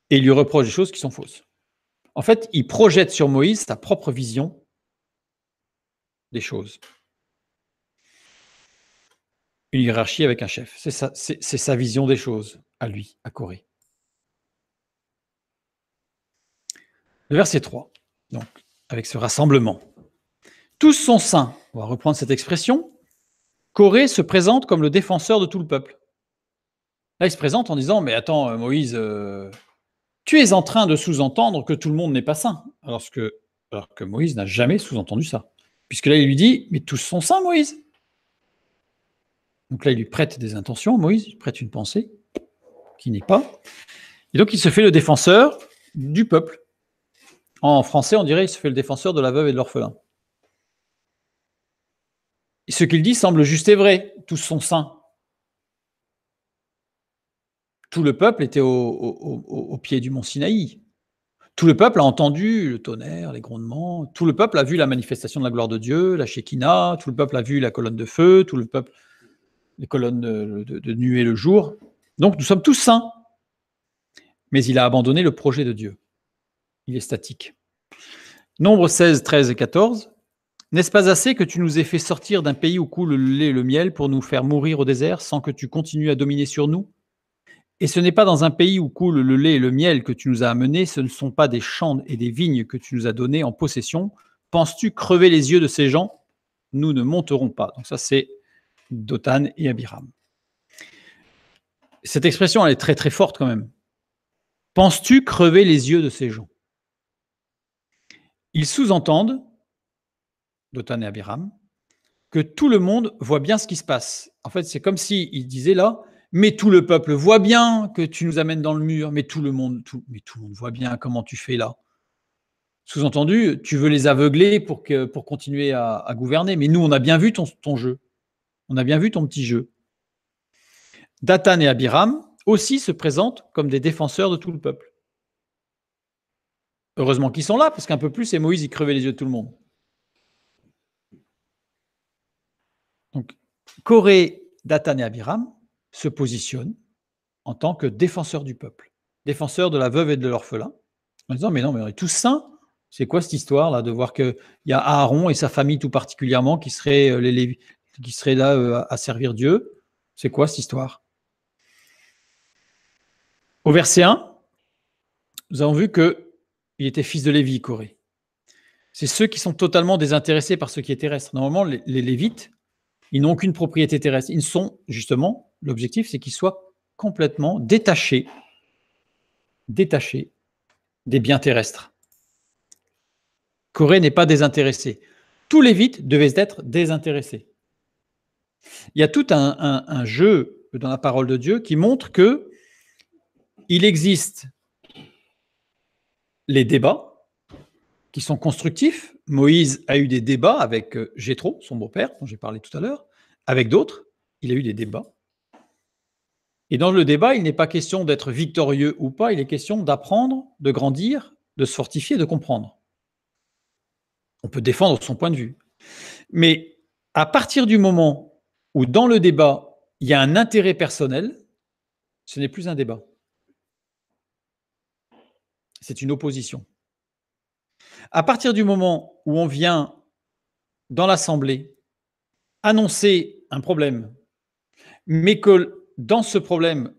et il lui reproche des choses qui sont fausses. En fait, il projette sur Moïse sa propre vision des choses. Une hiérarchie avec un chef. C'est sa vision des choses, à lui, à Corée. Le verset 3, donc, avec ce rassemblement. Tous sont saints. On va reprendre cette expression. Corée se présente comme le défenseur de tout le peuple. Là, il se présente en disant, mais attends, Moïse, tu es en train de sous-entendre que tout le monde n'est pas saint. Alors que Moïse n'a jamais sous-entendu ça. Puisque là, il lui dit, mais tous sont saints, Moïse. Donc là, il lui prête des intentions, Moïse, il prête une pensée qui n'est pas. Et donc, il se fait le défenseur du peuple. En français, on dirait, il se fait le défenseur de la veuve et de l'orphelin. Et ce qu'il dit semble juste et vrai. Tous sont saints. Tout le peuple était au pied du mont Sinaï. Tout le peuple a entendu le tonnerre, les grondements. Tout le peuple a vu la manifestation de la gloire de Dieu, la Shekinah. Tout le peuple a vu la colonne de feu. Tout le peuple, les colonnes de nuée le jour. Donc, nous sommes tous saints. Mais il a abandonné le projet de Dieu. Il est statique. Nombre 16, 13 et 14. N'est-ce pas assez que tu nous aies fait sortir d'un pays où coule le lait et le miel pour nous faire mourir au désert sans que tu continues à dominer sur nous? Et ce n'est pas dans un pays où coule le lait et le miel que tu nous as amenés, ce ne sont pas des champs et des vignes que tu nous as donnés en possession. Penses-tu crever les yeux de ces gens? Nous ne monterons pas. Donc ça, c'est Dothan et Abiram. Cette expression, elle est très très forte quand même. Penses-tu crever les yeux de ces gens? Ils sous-entendent, Dothan et Abiram, que tout le monde voit bien ce qui se passe. En fait, c'est comme s'ils disaient là, mais tout le peuple voit bien que tu nous amènes dans le mur, mais tout le monde voit bien comment tu fais là. Sous-entendu, tu veux les aveugler pour continuer à gouverner, mais nous, on a bien vu ton jeu. On a bien vu ton petit jeu. Dathan et Abiram aussi se présentent comme des défenseurs de tout le peuple. Heureusement qu'ils sont là, parce qu'un peu plus, et Moïse, il crevait les yeux de tout le monde. Donc, Corée, Dathan et Abiram se positionnent en tant que défenseurs du peuple, défenseurs de la veuve et de l'orphelin, en disant, mais non, mais on est tous saints. C'est quoi cette histoire-là, de voir qu'il y a Aaron et sa famille tout particulièrement qui seraient là à servir Dieu? C'est quoi cette histoire? Au verset 1, nous avons vu qu'il était fils de Lévi, Corée. C'est ceux qui sont totalement désintéressés par ce qui est terrestre. Normalement, les Lévites, ils n'ont aucune propriété terrestre. Ils sont, justement, l'objectif, c'est qu'ils soient complètement détachés des biens terrestres. Corée n'est pas désintéressé. Tous les Lévites devaient être désintéressés. Il y a tout un jeu dans la parole de Dieu qui montre que il existe les débats qui sont constructifs. Moïse a eu des débats avec Jéthro, son beau-père, dont j'ai parlé tout à l'heure, avec d'autres. il a eu des débats. Et dans le débat, il n'est pas question d'être victorieux ou pas, il est question d'apprendre, de grandir, de se fortifier, de comprendre. On peut défendre son point de vue. Mais à partir du moment où dans le débat, il y a un intérêt personnel, ce n'est plus un débat. C'est une opposition. À partir du moment où on vient dans l'Assemblée annoncer un problème, mais que dans ce problème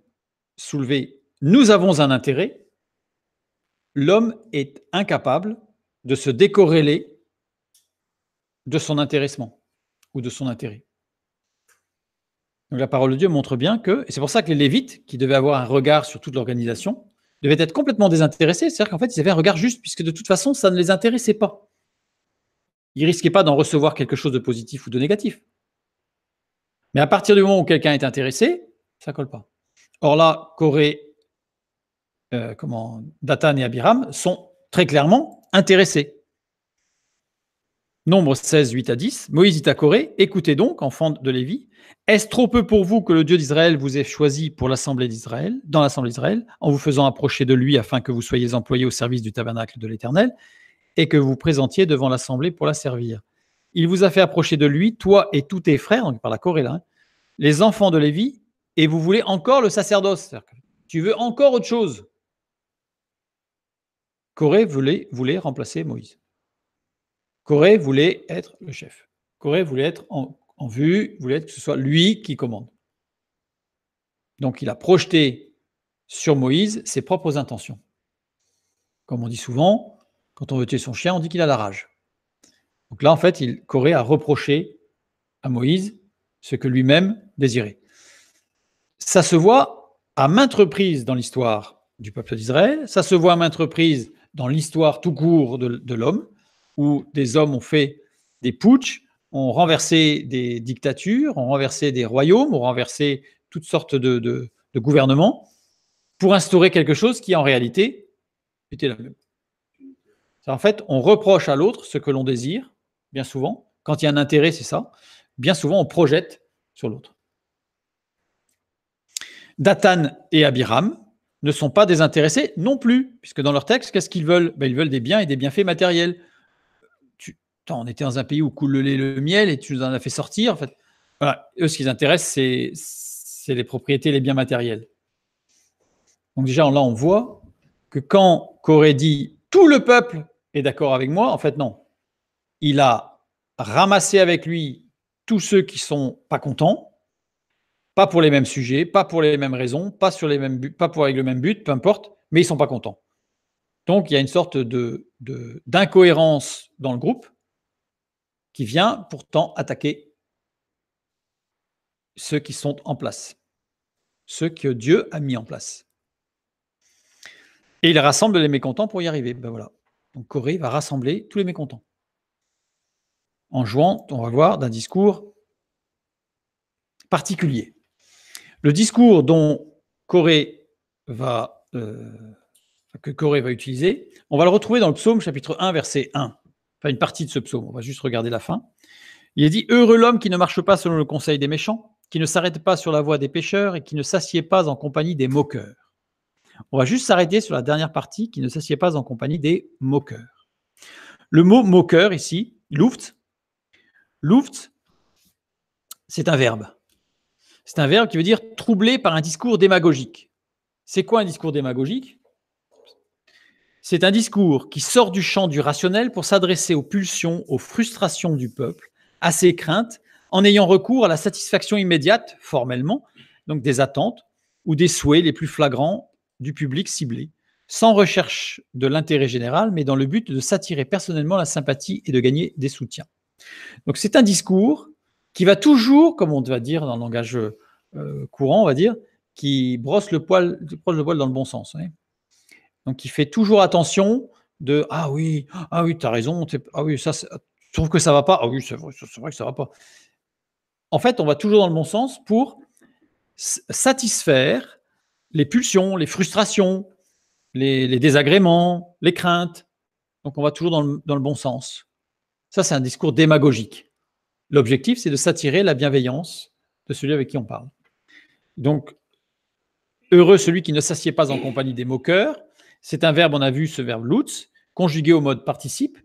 soulevé, nous avons un intérêt, l'homme est incapable de se décorréler de son intéressement ou de son intérêt. Donc la parole de Dieu montre bien que, et c'est pour ça que les Lévites, qui devaient avoir un regard sur toute l'organisation, devaient être complètement désintéressés, c'est-à-dire qu'en fait, ils avaient un regard juste, puisque de toute façon, ça ne les intéressait pas. Ils ne risquaient pas d'en recevoir quelque chose de positif ou de négatif. Mais à partir du moment où quelqu'un est intéressé, ça ne colle pas. Or là, Coré, Dathan et Abiram sont très clairement intéressés. Nombre 16, 8 à 10. Moïse dit à Coré, écoutez donc, enfants de Lévi, est-ce trop peu pour vous que le Dieu d'Israël vous ait choisi pour l'Assemblée d'Israël, dans l'Assemblée d'Israël, en vous faisant approcher de lui afin que vous soyez employés au service du tabernacle de l'Éternel et que vous vous présentiez devant l'Assemblée pour la servir. Il vous a fait approcher de lui, toi et tous tes frères, donc par la Corée là, les enfants de Lévi, et vous voulez encore le sacerdoce. Tu veux encore autre chose. Coré voulait remplacer Moïse. Coré voulait être le chef. Coré voulait être en vue, voulait que ce soit lui qui commande. Donc il a projeté sur Moïse ses propres intentions. Comme on dit souvent, quand on veut tuer son chien, on dit qu'il a la rage. Donc là, en fait, Coré a reproché à Moïse ce que lui-même désirait. Ça se voit à maintes reprises dans l'histoire du peuple d'Israël, ça se voit à maintes reprises dans l'histoire tout court de l'homme, où des hommes ont fait des putschs, ont renversé des dictatures, ont renversé des royaumes, ont renversé toutes sortes de gouvernements pour instaurer quelque chose qui, en réalité, était la même. En fait, on reproche à l'autre ce que l'on désire, bien souvent. Quand il y a un intérêt, c'est ça. Bien souvent, on projette sur l'autre. Dathan et Abiram ne sont pas désintéressés non plus, puisque dans leur texte, qu'est-ce qu'ils veulent ? Ils veulent des biens et des bienfaits matériels. On était dans un pays où coule le lait et le miel et tu nous en as fait sortir. En fait, voilà. Eux, ce qui les intéresse, c'est les propriétés, les biens matériels. Donc déjà, là, on voit que quand Coré dit « tout le peuple est d'accord avec moi », en fait, non. Il a ramassé avec lui tous ceux qui ne sont pas contents, pas pour les mêmes sujets, pas pour les mêmes raisons, pas sur les mêmes buts, pas avec le même but, peu importe, mais ils ne sont pas contents. Donc, il y a une sorte d'incohérence dans le groupe qui vient pourtant attaquer ceux qui sont en place, ceux que Dieu a mis en place. Et il rassemble les mécontents pour y arriver. Ben voilà. Donc Coré va rassembler tous les mécontents. En jouant, on va voir, d'un discours particulier. Le discours dont Coré que Coré va utiliser, on va le retrouver dans le psaume chapitre 1, verset 1. Enfin, une partie de ce psaume, on va juste regarder la fin. Il est dit « Heureux l'homme qui ne marche pas selon le conseil des méchants, qui ne s'arrête pas sur la voie des pécheurs et qui ne s'assied pas en compagnie des moqueurs. » On va juste s'arrêter sur la dernière partie, qui ne s'assied pas en compagnie des moqueurs. Le mot moqueur ici, luft, c'est un verbe. C'est un verbe qui veut dire troublé par un discours démagogique. C'est quoi un discours démagogique ? C'est un discours qui sort du champ du rationnel pour s'adresser aux pulsions, aux frustrations du peuple, à ses craintes, en ayant recours à la satisfaction immédiate, formellement, donc des attentes ou des souhaits les plus flagrants du public ciblé, sans recherche de l'intérêt général, mais dans le but de s'attirer personnellement la sympathie et de gagner des soutiens. Donc c'est un discours qui va toujours, comme on va dire dans le langage courant, on va dire, qui brosse le poil dans le bon sens. Hein. Donc il fait toujours attention de « Ah oui, tu as raison, ah oui, ça, je trouve que ça ne va pas, ah oui, c'est vrai que ça ne va pas ». En fait, on va toujours dans le bon sens pour satisfaire les pulsions, les frustrations, les désagréments, les craintes. Donc on va toujours dans le bon sens. Ça, c'est un discours démagogique. L'objectif, c'est de s'attirer la bienveillance de celui avec qui on parle. Donc, heureux celui qui ne s'assied pas en compagnie des moqueurs. C'est un verbe, on a vu ce verbe lutz, conjugué au mode participe.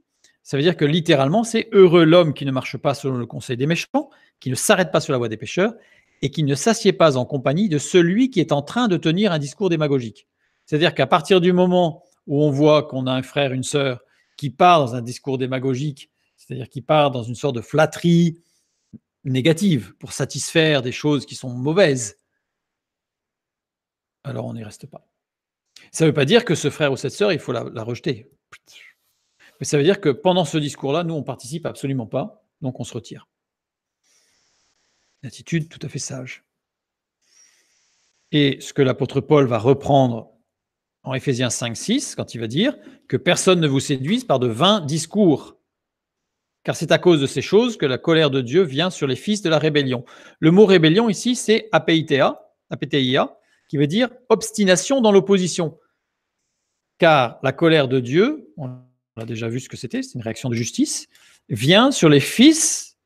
Ça veut dire que littéralement, c'est heureux l'homme qui ne marche pas selon le conseil des méchants, qui ne s'arrête pas sur la voie des pécheurs, et qui ne s'assied pas en compagnie de celui qui est en train de tenir un discours démagogique. C'est-à-dire qu'à partir du moment où on voit qu'on a un frère, une sœur, qui part dans un discours démagogique, c'est-à-dire qui part dans une sorte de flatterie négative pour satisfaire des choses qui sont mauvaises, alors on n'y reste pas. Ça ne veut pas dire que ce frère ou cette sœur, il faut la rejeter. Mais ça veut dire que pendant ce discours-là, nous, on ne participe absolument pas, donc on se retire. Une attitude tout à fait sage. Et ce que l'apôtre Paul va reprendre en Éphésiens 5-6, quand il va dire que personne ne vous séduise par de vains discours, car c'est à cause de ces choses que la colère de Dieu vient sur les fils de la rébellion. Le mot rébellion ici, c'est apeitheia, qui veut dire obstination dans l'opposition. Car la colère de Dieu, on a déjà vu ce que c'était, c'est une réaction de justice, vient sur les fils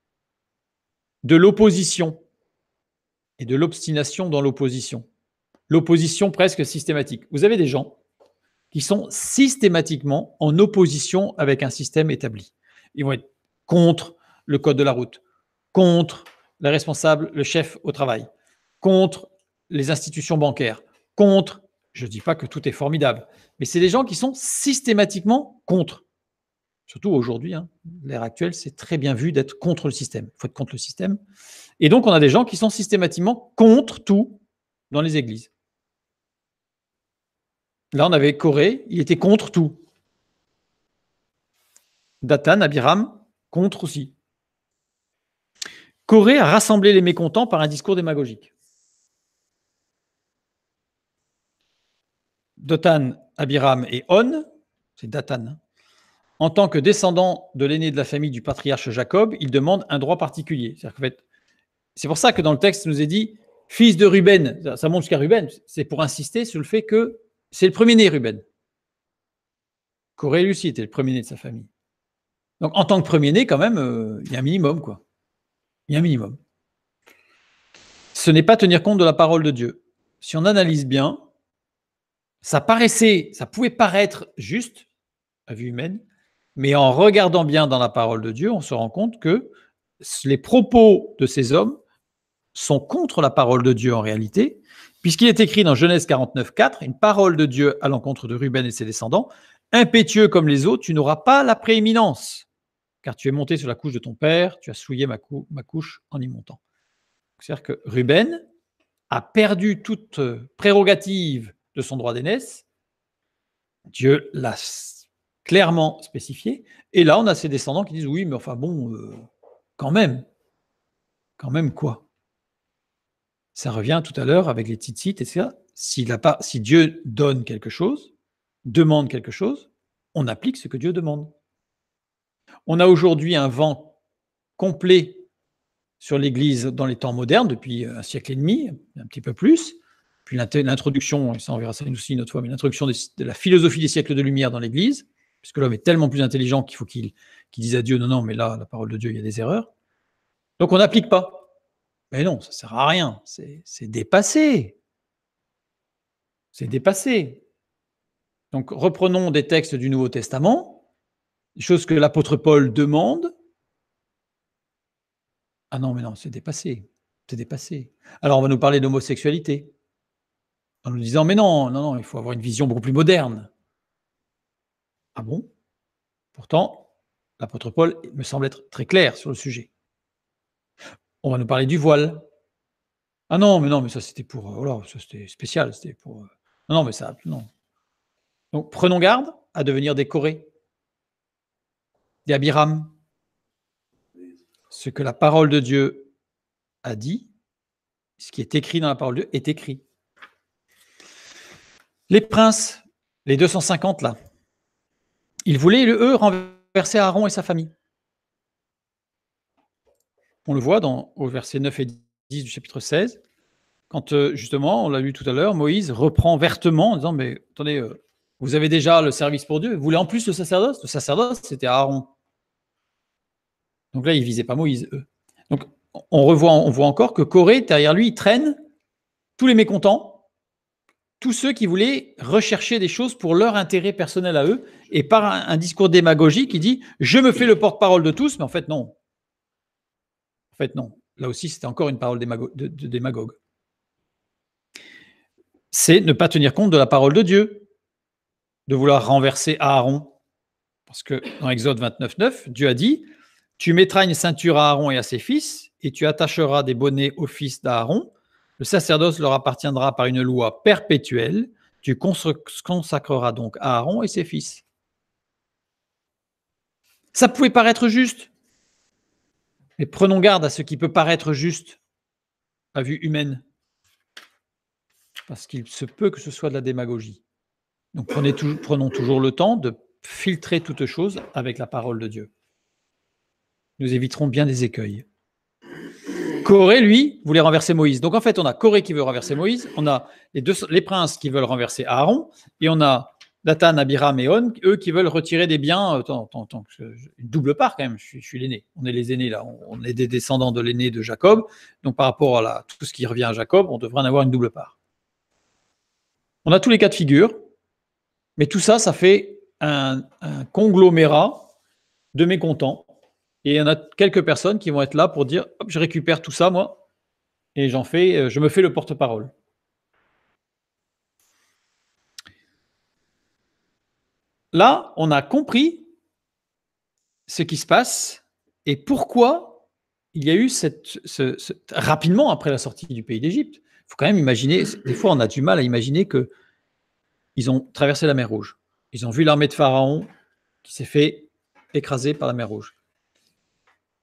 de l'opposition et de l'obstination dans l'opposition. L'opposition presque systématique. Vous avez des gens qui sont systématiquement en opposition avec un système établi. Ils vont être contre le code de la route, contre les responsables, le chef au travail, contre les institutions bancaires, contre, je ne dis pas que tout est formidable, mais c'est des gens qui sont systématiquement contre. Surtout aujourd'hui, l'ère actuelle, c'est très bien vu d'être contre le système. Il faut être contre le système. Et donc, on a des gens qui sont systématiquement contre tout dans les églises. Là, on avait Corée, il était contre tout. Dathan, Abiram, contre aussi. Corée a rassemblé les mécontents par un discours démagogique. Dathan, Abiram et On, c'est Dathan, en tant que descendant de l'aîné de la famille du patriarche Jacob, il demande un droit particulier. C'est pour ça que dans le texte, il nous est dit fils de Ruben, ça monte jusqu'à Ruben, c'est pour insister sur le fait que c'est le premier-né, Ruben. Corée, lui aussi, était le premier-né de sa famille. Donc, en tant que premier-né, quand même, il y a un minimum, quoi. Il y a un minimum. Ce n'est pas tenir compte de la parole de Dieu. Si on analyse bien, ça pouvait paraître juste, à vue humaine, mais en regardant bien dans la parole de Dieu, on se rend compte que les propos de ces hommes sont contre la parole de Dieu en réalité, puisqu'il est écrit dans Genèse 49:4, une parole de Dieu à l'encontre de Ruben et ses descendants, impétueux comme les eaux, tu n'auras pas la prééminence, car tu es monté sur la couche de ton père, tu as souillé ma couche en y montant. C'est-à-dire que Ruben a perdu toute prérogative de son droit d'aînesse, Dieu l'a clairement spécifié, et là on a ses descendants qui disent oui, mais enfin bon, quand même quoi. Ça revient tout à l'heure avec les tzitzit, etc. Si Dieu donne quelque chose, demande quelque chose, on applique ce que Dieu demande. On a aujourd'hui un vent complet sur l'Église dans les temps modernes, depuis un siècle et demi, un petit peu plus. Puis l'introduction, et ça on verra ça aussi une autre fois, mais l'introduction de la philosophie des siècles de lumière dans l'Église, puisque l'homme est tellement plus intelligent qu'il faut qu'il dise à Dieu, non, mais là, la parole de Dieu, il y a des erreurs. Donc on n'applique pas. Mais non, ça ne sert à rien, c'est dépassé. C'est dépassé. Donc reprenons des textes du Nouveau Testament, des choses que l'apôtre Paul demande. Ah non, mais non, c'est dépassé. C'est dépassé. Alors on va nous parler d'homosexualité, en nous disant, mais non, il faut avoir une vision beaucoup plus moderne. Ah bon? Pourtant, l'apôtre Paul me semble être très clair sur le sujet. On va nous parler du voile. Ah non, mais ça c'était pour, voilà, ça c'était spécial, c'était pour. Non, mais ça, non. Donc prenons garde à devenir des Corée, des Abiram. Ce que la parole de Dieu a dit, ce qui est écrit dans la parole de Dieu est écrit. Les princes, les 250 là, ils voulaient, eux, renverser Aaron et sa famille. On le voit au verset 9 et 10 du chapitre 16, quand justement, on l'a lu tout à l'heure, Moïse reprend vertement en disant, mais attendez, vous avez déjà le service pour Dieu, vous voulez en plus le sacerdoce? Le sacerdoce, c'était Aaron. Donc là, ils ne visaient pas Moïse, eux. Donc, on voit encore que Corée, derrière lui, il traîne tous les mécontents, tous ceux qui voulaient rechercher des choses pour leur intérêt personnel à eux, et par un discours démagogique, il dit « je me fais le porte-parole de tous », mais en fait non. En fait non. Là aussi, c'était encore une parole de démagogue. C'est ne pas tenir compte de la parole de Dieu, de vouloir renverser Aaron. Parce que dans Exode 29, 9, Dieu a dit « Tu mettras une ceinture à Aaron et à ses fils, et tu attacheras des bonnets aux fils d'Aaron. Le sacerdoce leur appartiendra par une loi perpétuelle. Tu consacreras donc Aaron et ses fils. » Ça pouvait paraître juste. Mais prenons garde à ce qui peut paraître juste à vue humaine. Parce qu'il se peut que ce soit de la démagogie. Donc prenons toujours le temps de filtrer toute chose avec la parole de Dieu. Nous éviterons bien des écueils. Corée, lui, voulait renverser Moïse. Donc en fait, on a Corée qui veut renverser Moïse, on a les princes qui veulent renverser Aaron, et on a Dathan, Abiram et On, eux qui veulent retirer des biens, une double part quand même, je suis l'aîné, on est les aînés là, on est des descendants de l'aîné de Jacob, donc par rapport à tout ce qui revient à Jacob, on devrait en avoir une double part. On a tous les cas de figure, mais tout ça, ça fait un conglomérat de mécontents. Et il y en a quelques personnes qui vont être là pour dire hop, je récupère tout ça, moi, et je me fais le porte-parole. Là, on a compris ce qui se passe et pourquoi il y a eu rapidement après la sortie du pays d'Égypte. Il faut quand même imaginer, des fois on a du mal à imaginer qu'ils ont traversé la mer Rouge. Ils ont vu l'armée de Pharaon qui s'est fait écraser par la mer Rouge.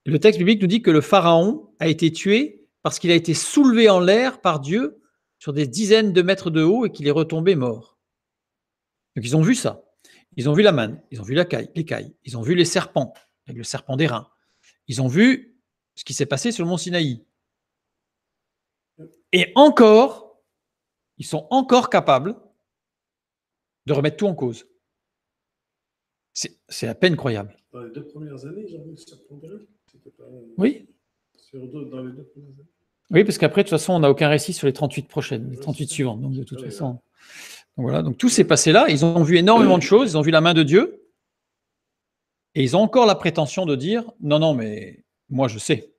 Et le texte biblique nous dit que le Pharaon a été tué parce qu'il a été soulevé en l'air par Dieu sur des dizaines de mètres de haut et qu'il est retombé mort. Donc ils ont vu ça. Ils ont vu la manne, ils ont vu l'écaille, ils ont vu les serpents, avec le serpent d'airain. Ils ont vu ce qui s'est passé sur le mont Sinaï. Et encore, ils sont encore capables de remettre tout en cause. C'est à peine croyable. Dans les 2 premières années, ils ont vu le serpent d'airain. Oui. Dans les 2 premières années. Oui, parce qu'après, de toute façon, on n'a aucun récit sur les 38 prochaines, les 38 suivantes. Donc, de toute façon. Donc, voilà. Donc, tout s'est passé là. Ils ont vu énormément de choses. Ils ont vu la main de Dieu. Et ils ont encore la prétention de dire non, non, mais moi, je sais.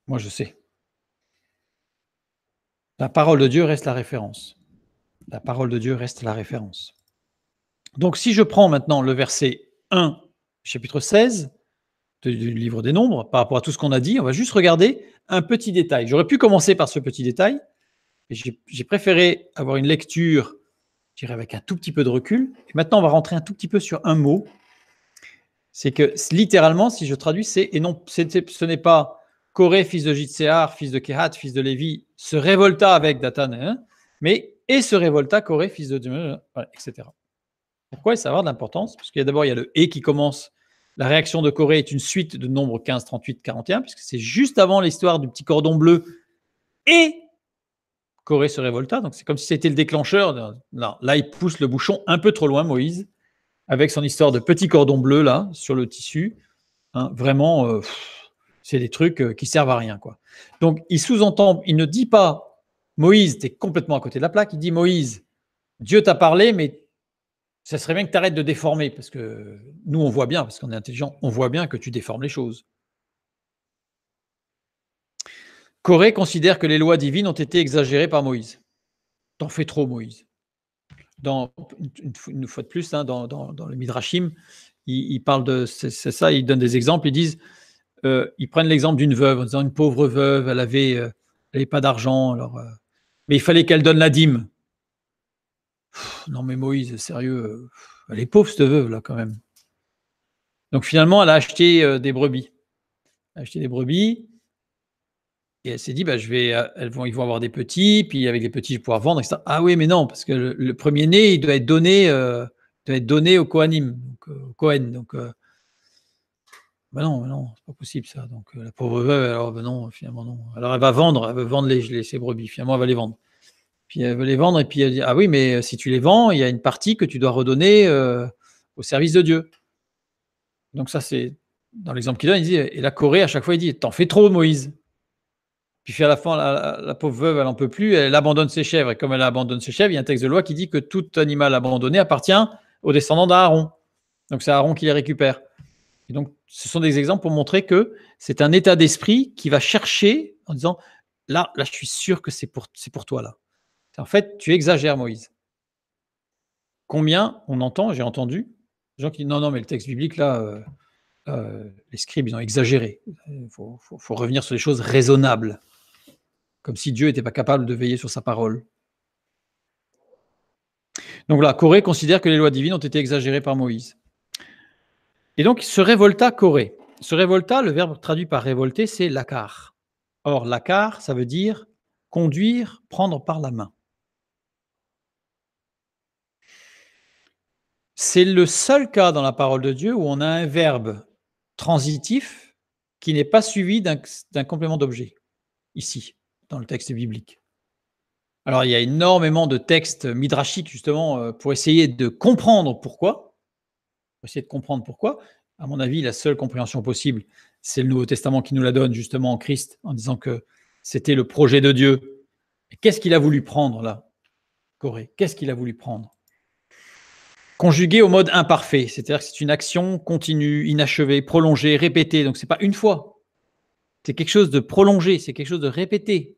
Moi, je sais. La parole de Dieu reste la référence. La parole de Dieu reste la référence. Donc, si je prends maintenant le verset 1, chapitre 16, du livre des Nombres, par rapport à tout ce qu'on a dit, on va juste regarder un petit détail. J'aurais pu commencer par ce petit détail, mais j'ai préféré avoir une lecture, je dirais, avec un tout petit peu de recul. Et maintenant, on va rentrer un tout petit peu sur un mot. C'est que, littéralement, si je traduis, et non, ce n'est pas Corée, fils de Jitséar, fils de Kehat, fils de Lévi, se révolta avec Dathan, mais et se révolta Corée, fils de Dieu, etc. Pourquoi ça va avoir de l'importance? Parce qu'il y a d'abord le « et » qui commence. La réaction de Corée est une suite de nombres 15, 38, 41, puisque c'est juste avant l'histoire du petit cordon bleu. Et Corée se révolta. Donc c'est comme si c'était le déclencheur. Là, il pousse le bouchon un peu trop loin, Moïse, avec son histoire de petit cordon bleu là sur le tissu. Vraiment, c'est des trucs qui servent à rien, quoi. Donc il sous-entend, il ne dit pas Moïse, tu es complètement à côté de la plaque. Il dit Moïse, Dieu t'a parlé, mais ça serait bien que tu arrêtes de déformer, parce que nous, on voit bien, parce qu'on est intelligent, on voit bien que tu déformes les choses. Corée considère que les lois divines ont été exagérées par Moïse. T'en fais trop, Moïse. Une fois de plus, dans le Midrashim, ils parlent de c'est ça, ils donnent des exemples, ils disent, ils prennent l'exemple d'une veuve, en disant une pauvre veuve, elle avait pas d'argent, mais il fallait qu'elle donne la dîme. Non mais Moïse, sérieux, elle est pauvre cette veuve là quand même. Donc finalement, elle a acheté des brebis. Et elle s'est dit, ils vont avoir des petits, puis avec les petits, je vais pouvoir vendre, etc. Ah oui, mais non, parce que le premier-né, il doit être donné au Kohanim, donc, au Kohen. Donc, non, c'est pas possible ça. Donc la pauvre veuve, alors non, finalement non. Alors elle veut vendre ses brebis, finalement elle va les vendre. Puis elle veut les vendre, et puis elle dit, ah oui, mais si tu les vends, il y a une partie que tu dois redonner au service de Dieu. Donc ça, c'est dans l'exemple qu'il donne, il dit, et la Corée, à chaque fois, il dit, t'en fais trop, Moïse. Puis à la fin, la pauvre veuve, elle n'en peut plus, elle abandonne ses chèvres. Et comme elle abandonne ses chèvres, il y a un texte de loi qui dit que tout animal abandonné appartient aux descendants d'Aaron. Donc c'est Aaron qui les récupère. Et donc, ce sont des exemples pour montrer que c'est un état d'esprit qui va chercher en disant, là, je suis sûr que c'est pour toi, là. En fait, tu exagères, Moïse. Combien on entend, j'ai entendu, des gens qui disent, non, mais le texte biblique, là, les scribes, ils ont exagéré. Il faut revenir sur des choses raisonnables. Comme si Dieu n'était pas capable de veiller sur sa parole. Donc là, Corée considère que les lois divines ont été exagérées par Moïse. Et donc, se révolta Corée. Se révolta, le verbe traduit par révolter, c'est lakar. Or, lakar, ça veut dire conduire, prendre par la main. C'est le seul cas dans la parole de Dieu où on a un verbe transitif qui n'est pas suivi d'un complément d'objet, ici, dans le texte biblique. Alors, il y a énormément de textes midrashiques, justement, pour essayer de comprendre pourquoi. Pour essayer de comprendre pourquoi. À mon avis, la seule compréhension possible, c'est le Nouveau Testament qui nous la donne, justement, en Christ, en disant que c'était le projet de Dieu. Et qu'est-ce qu'il a voulu prendre, là, Corée? Qu'est-ce qu'il a voulu prendre? Conjugué au mode imparfait, c'est-à-dire que c'est une action continue, inachevée, prolongée, répétée. Donc, ce n'est pas une fois. C'est quelque chose de prolongé, c'est quelque chose de répété.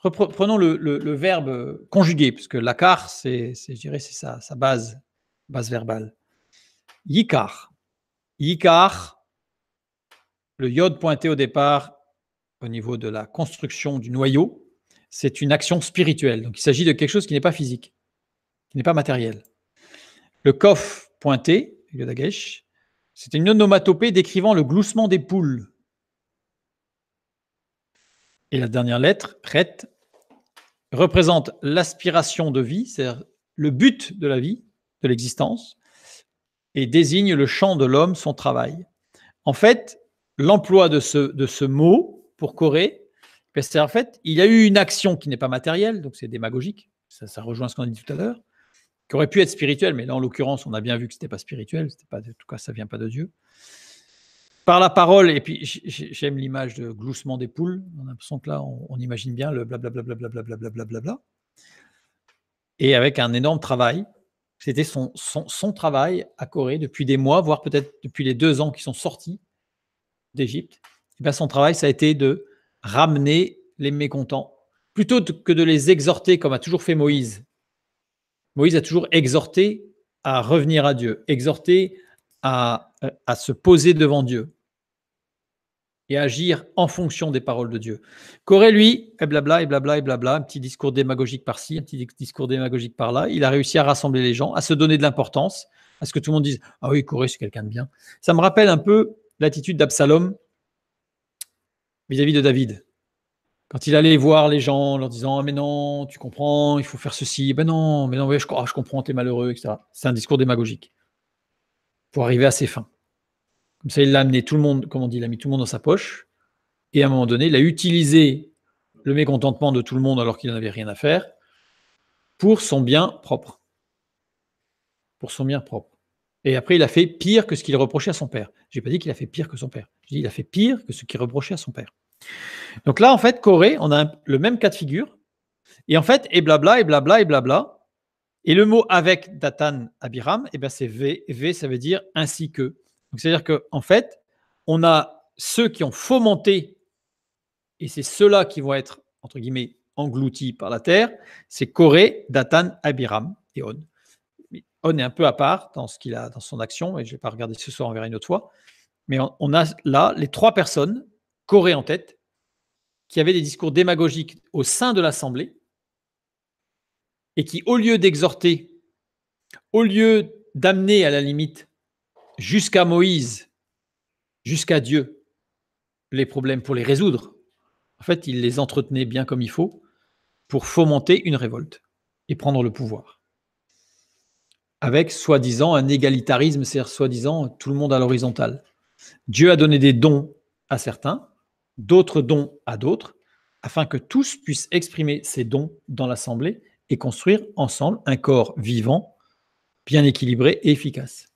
Prenons le verbe conjugué, puisque l'akar, je dirais, c'est sa base verbale. Yikar. Yikar, le yod pointé au départ au niveau de la construction du noyau, c'est une action spirituelle. Donc, il s'agit de quelque chose qui n'est pas physique, qui n'est pas matériel. Le kof pointé, yodagesh, c'est une onomatopée décrivant le gloussement des poules. Et la dernière lettre, ret, représente l'aspiration de vie, c'est-à-dire le but de la vie, de l'existence, et désigne le champ de l'homme, son travail. En fait, l'emploi de ce mot pour Corée, c'est en fait, il y a eu une action qui n'est pas matérielle, donc c'est démagogique, ça rejoint ce qu'on a dit tout à l'heure, qui aurait pu être spirituelle, mais là, en l'occurrence, on a bien vu que ce n'était pas spirituel, en tout cas, ça ne vient pas de Dieu. Par la parole, et puis j'aime l'image de gloussement des poules, on a l'impression que là, on imagine bien le blablabla, et avec un énorme travail. C'était son travail à Corée depuis des mois, voire peut-être depuis les 2 ans qui sont sortis d'Égypte. Et bien, son travail, ça a été de ramener les mécontents, plutôt que de les exhorter comme a toujours fait Moïse. Moïse a toujours exhorté à revenir à Dieu, exhorté à se poser devant Dieu et agir en fonction des paroles de Dieu. Corée, lui, et blabla, un petit discours démagogique par-ci, un petit discours démagogique par-là. Il a réussi à rassembler les gens, à se donner de l'importance, à ce que tout le monde dise « Ah oui, Corée, c'est quelqu'un de bien ». Ça me rappelle un peu l'attitude d'Absalom vis-à-vis de David. Quand il allait voir les gens, leur disant « Ah mais non, tu comprends, il faut faire ceci. Ben non, ouais, je comprends, t'es malheureux, etc. » C'est un discours démagogique pour arriver à ses fins. Comme ça, il l'a amené tout le monde, comme on dit, il a mis tout le monde dans sa poche. Et à un moment donné, il a utilisé le mécontentement de tout le monde alors qu'il n'en avait rien à faire pour son bien propre. Pour son bien propre. Et après, il a fait pire que ce qu'il reprochait à son père. Je n'ai pas dit qu'il a fait pire que son père. Je dis qu'il a fait pire que ce qu'il reprochait à son père. Donc là, en fait, Corée, on a le même cas de figure. Et en fait, et blabla, et blabla, et blabla. Et le mot avec Datan Abiram, eh ben c'est V. V, ça veut dire ainsi que. Donc, c'est-à-dire qu'en fait, on a ceux qui ont fomenté, et c'est ceux-là qui vont être, entre guillemets, engloutis par la terre, c'est Corée, Datan, Abiram et On. On est un peu à part dans ce qu'il a dans son action, et je ne vais pas regarder ce soir, on verra une autre fois. Mais on a là les 3 personnes, Corée en tête, qui avaient des discours démagogiques au sein de l'Assemblée, et qui, au lieu d'exhorter, au lieu d'amener à la limite jusqu'à Moïse, jusqu'à Dieu, les problèmes pour les résoudre, en fait, il les entretenait bien comme il faut pour fomenter une révolte et prendre le pouvoir. Avec, soi-disant, un égalitarisme, c'est-à-dire, soi-disant, tout le monde à l'horizontale. Dieu a donné des dons à certains, d'autres dons à d'autres, afin que tous puissent exprimer ces dons dans l'Assemblée et construire ensemble un corps vivant, bien équilibré et efficace.